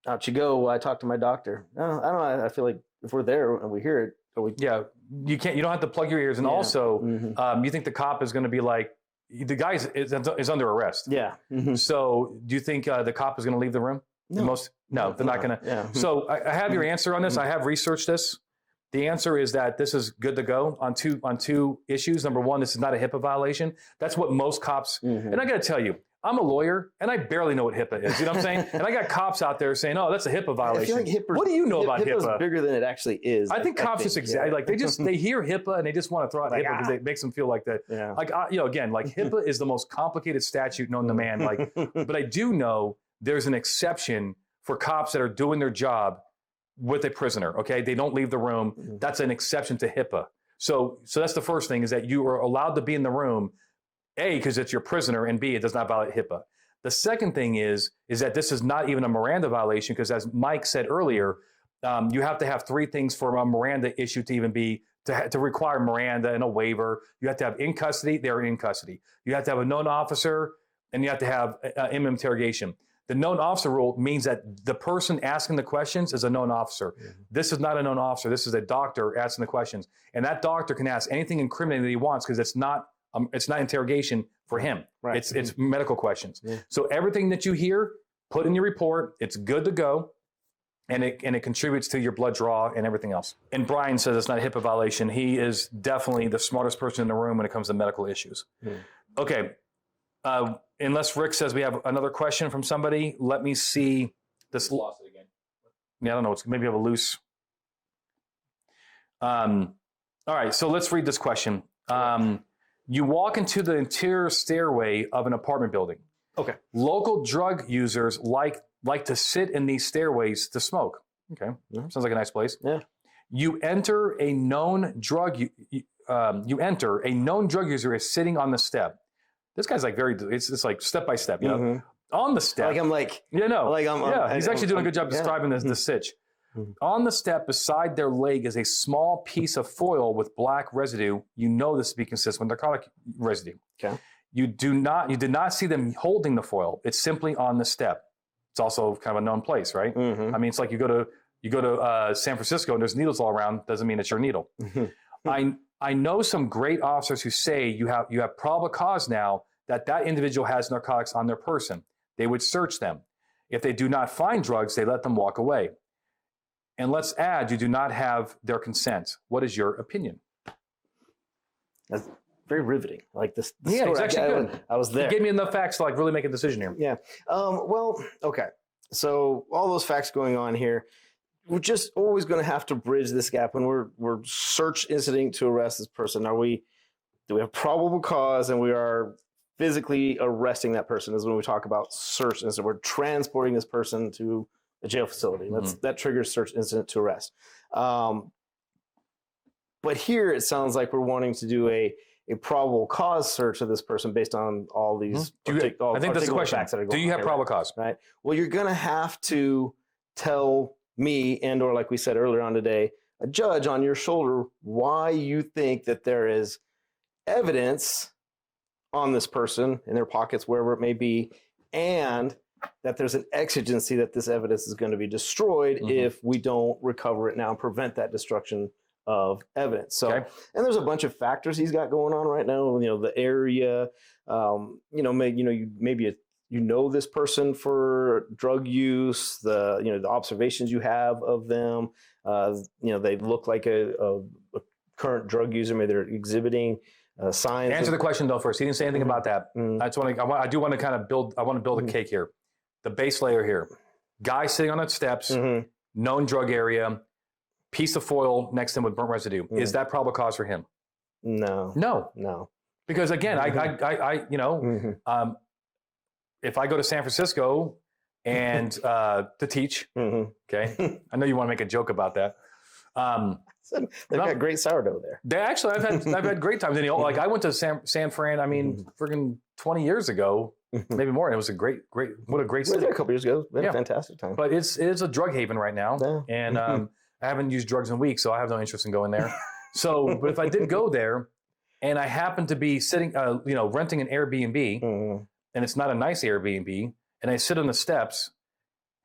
out you go. I talk to my doctor. I don't know. I feel like if we're there and we hear it, Yeah, you don't have to plug your ears. And Yeah. also, Mhm. you think the cop is going to be like, the guy is under arrest. Yeah. Mhm. So do you think the cop is going to leave the room? No. No, they're not going to. Yeah. So I have your answer on this. I have researched this. The answer is that this is good to go on two issues. Number one, this is not a HIPAA violation. That's what most cops. Mhm. And I got to tell you, I'm a lawyer and I barely know what HIPAA is. You know what I'm saying? And I got cops out there saying, "Oh, that's a HIPAA I violation." feel like HIPAA. What do you know about HIPAA's HIPAA? bigger than it actually is. I think cops just exactly like they hear HIPAA and they just want to throw out Like, HIPAA because it makes them feel like that. Yeah. Like again, like HIPAA is the most complicated statute known to man. Like, but I do know there's an exception for cops that are doing their job with a prisoner. Okay, they don't leave the room. That's an exception to HIPAA. So that's the first thing is that you are allowed to be in the room, A, because it's your prisoner, and B, it does not violate HIPAA. The second thing is that this is not even a Miranda violation because, as Mike said earlier, you have to have three things for a Miranda issue to even be to require Miranda and a waiver. You have to have in custody; they're in custody. You have to have a known officer, and you have to have in interrogation. The known officer rule means that the person asking the questions is a known officer. This is not a known officer. This is a doctor asking the questions, and that doctor can ask anything incriminating that he wants because it's not interrogation for him. Right. It's medical questions. So everything that you hear, put in your report. It's good to go, and it contributes to your blood draw and everything else. And Brian says it's not a HIPAA violation. He is definitely the smartest person in the room when it comes to medical issues. Okay. Unless Rick says we have another question from somebody, let me see this. Lost it again. Yeah, I don't know. It's maybe have a loose. All right. So let's read this question. You walk into the interior stairway of an apartment building. Okay. Local drug users like to sit in these stairways to smoke. Okay, sounds like a nice place. Yeah. You enter a known drug. You enter a known drug user is sitting on the step. This guy's like it's like step by step. You know, on the step. He's actually doing a good job describing the sitch. On the step beside their leg is a small piece of foil with black residue. You know this to be consistent with narcotic residue. Okay. You did not see them holding the foil. It's simply on the step. It's also kind of a known place, right? I mean, it's like you go to San Francisco and there's needles all around. Doesn't mean it's your needle. I know some great officers who say you have probable cause now that individual has narcotics on their person. They would search them. If they do not find drugs, they let them walk away. And let's add, you do not have their consent. What is your opinion? That's very riveting. Like this. Yeah, it's actually good. I was there. You gave me enough facts to like really make a decision here. Yeah. Well, okay. So all those facts going on here, we're just always going to have to bridge this gap when we're search incidenting to arrest this person. Do we have probable cause and we are physically arresting that person? Is when we talk about search incident. We're transporting this person to a jail facility. That triggers search incident to arrest. But here it sounds like we're wanting to do a probable cause search of this person based on all these. I think that's the question. Do you have probable cause? Right. Well, you're going to have to tell me or like we said earlier on today, a judge on your shoulder, why you think that there is evidence on this person in their pockets, wherever it may be, and that there's an exigency that this evidence is going to be destroyed if we don't recover it now and prevent that destruction of evidence. So, and there's a bunch of factors he's got going on right now. You know, the area, maybe this person for drug use, the observations you have of them, they look like a current drug user, maybe they're exhibiting signs. Answer the question though first. He didn't say anything about that. I do want to kind of build a cake here. The base layer here, guy sitting on the steps, known drug area, piece of foil next to him with burnt residue. Is that probable cause for him? No. Because again, if I go to San Francisco and to teach, okay, I know you want to make a joke about that. They've got great sourdough there. I've had great times. Like I went to San Fran. I mean, freaking 20 years ago, maybe more. And it was a great. What a great city. A couple years ago, we had a fantastic time. But it is a drug haven right now, and I haven't used drugs in weeks, so I have no interest in going there. But if I did go there, and I happen to be sitting, renting an Airbnb, and it's not a nice Airbnb, and I sit on the steps,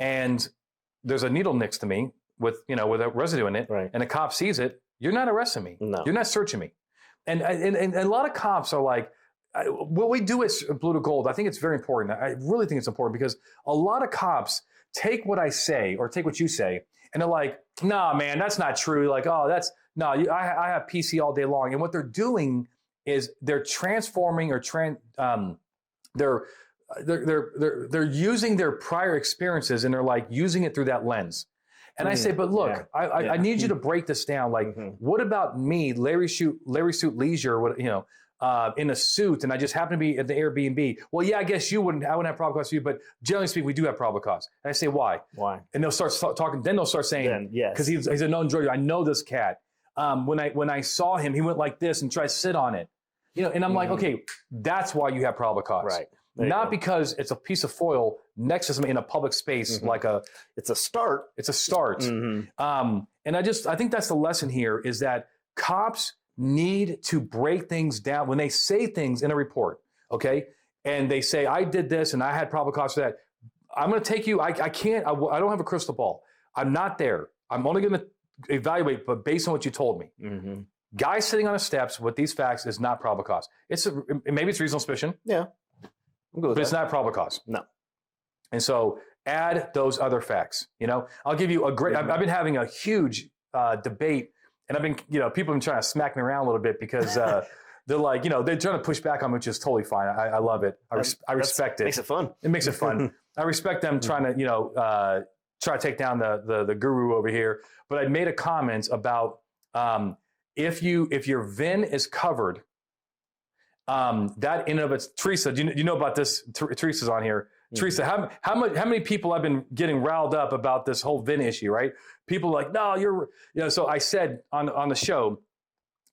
and there's a needle next to me with a residue in it, and a cop sees it, you're not arresting me. No. You're not searching me. And a lot of cops are like, what we do at Blue to Gold, I think it's very important. I really think it's important because a lot of cops take what I say or take what you say, and they're like, nah, man, that's not true. Like, oh, I have PC all day long. And what they're doing is they're transforming or they're using their prior experiences and they're like using it through that lens. And I say, but look, I need you to break this down. Like, what about me, Larry Suit Leisure, in a suit, and I just happen to be at the Airbnb? Well, yeah, I guess I wouldn't have probable cause for you, but generally speaking, we do have probable cause. And I say, why? Why? And they'll start talking. Then they'll start saying, because he's a known drug user. I know this cat. When I saw him, he went like this and tried to sit on it. And I'm like, okay, that's why you have probable cause. Right. Not because it's a piece of foil next to somebody in a public space, it's a start. It's a start. And I think that's the lesson here is that cops need to break things down when they say things in a report, okay? And they say, I did this and I had probable cause for that. I'm going to take you, I don't have a crystal ball. I'm not there. I'm only going to evaluate, but based on what you told me. Guy sitting on the steps with these facts is not probable cause. Maybe it's reasonable suspicion. Yeah. But it's not probable cause. No. And so add those other facts. I'll give you I've been having a huge debate, and I've been, people have been trying to smack me around a little bit because they're like, they're trying to push back on me, which is totally fine. I love it. I respect it. Makes it fun. It makes it fun. I respect them trying to, try to take down the guru over here. But I made a comment about if your VIN is covered that in and of its, Teresa, do you know about this? Teresa's on here. Mhm. Teresa, how many people have been getting riled up about this whole VIN issue, right? People are like, no, so I said on the show,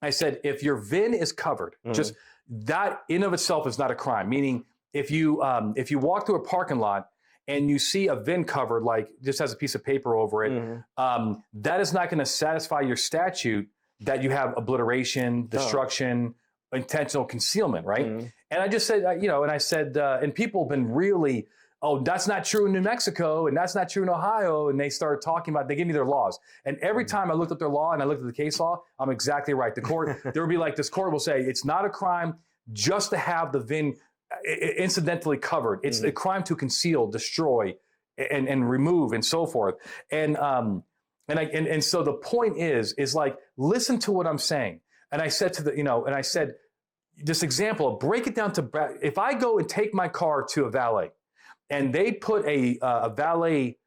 I said, if your VIN is covered, just that in of itself is not a crime. Meaning if you walk through a parking lot and you see a VIN covered, like just has a piece of paper over it, that is not going to satisfy your statute that you have obliteration, destruction, intentional concealment, right? And I just said, and I said, and people have been really, oh, that's not true in New Mexico, and that's not true in Ohio, and they started talking about, they give me their laws. And every time I looked at their law and I looked at the case law, I'm exactly right. The court, there will be like, this court will say, it's not a crime just to have the VIN incidentally covered. It's a crime to conceal, destroy, and remove, and so forth. And so the point is like, listen to what I'm saying. And I said and I said, this example, break it down to, if I go and take my car to a valet and they put a valet,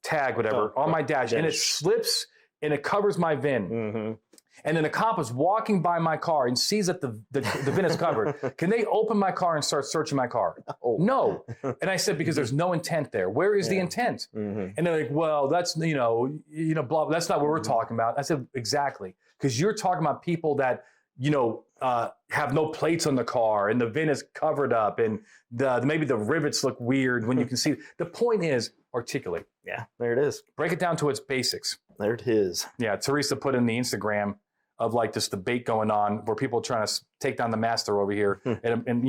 tag, whatever, on my dash, and it slips and it covers my VIN. And then a cop is walking by my car and sees that the VIN is covered. Can they open my car and start searching my car? No. And I said, because there's no intent there. Where is the intent? And they're like, well, that's, blah, that's not what we're talking about. I said, exactly. Because you're talking about people that, have no plates on the car and the VIN is covered up and maybe the rivets look weird when you can see. The point is, articulate. Yeah, there it is. Break it down to its basics. There it is. Yeah, Teresa put in the Instagram of like this debate going on where people are trying to take down the master over here and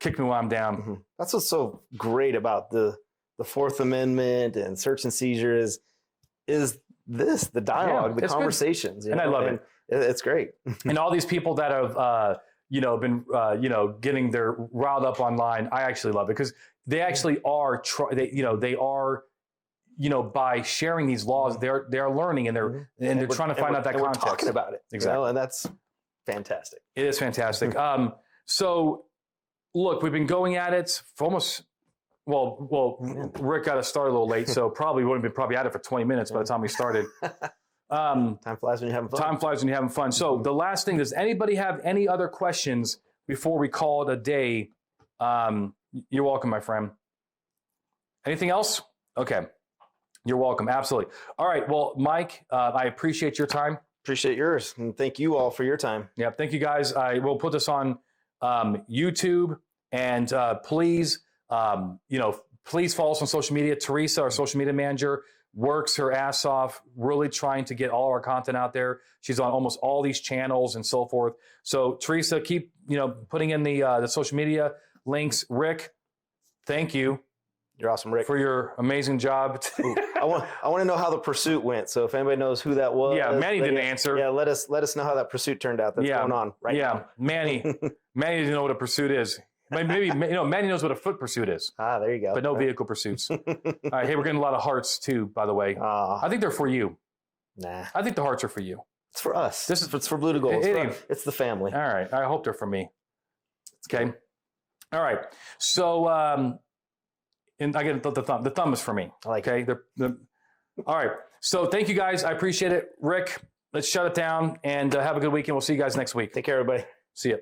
kick me while I'm down. That's what's so great about the Fourth Amendment and search and seizure is the dialogue, the conversations. And I love it. It's great. And all these people that have, been, getting their riled up online, I actually love it because they actually are, they are, by sharing these laws, they're learning and they're trying to find out that context. We're talking about it. Exactly. And that's fantastic. It is fantastic. So look, we've been going at it for almost, Rick got us started a little late, so probably wouldn't have been at it for 20 minutes by the time we started. Time flies when you're having fun. Time flies when you're having fun. So the last thing, does anybody have any other questions before we call it a day? You're welcome, my friend. Anything else? Okay. You're welcome. Absolutely. All right. Well, Mike, I appreciate your time. Appreciate yours. And thank you all for your time. Yeah. Thank you, guys. I will put this on YouTube. And please, please follow us on social media. Teresa, our social media manager, works her ass off, really trying to get all our content out there. She's on almost all these channels and so forth. So Teresa, keep, putting in the social media links. Rick, thank you. You're awesome, Rick, for your amazing job. I want to know how the pursuit went. So if anybody knows who that was, Manny didn't answer. Yeah, let us know how that pursuit turned out. That's going on right now. Manny didn't know what a pursuit is. Maybe Manny knows what a foot pursuit is. Ah, there you go. But no vehicle pursuits. All right, hey, we're getting a lot of hearts too, by the way. I think they're for you. Nah, I think the hearts are for you. It's for us. It's for Blue to Gold. It's the family. All right, I hope they're for me. Okay. All right. So, and I get the thumb. The thumb is for me. I like it. All right. So thank you guys. I appreciate it. Rick, let's shut it down and have a good weekend. We'll see you guys next week. Take care, everybody. See ya.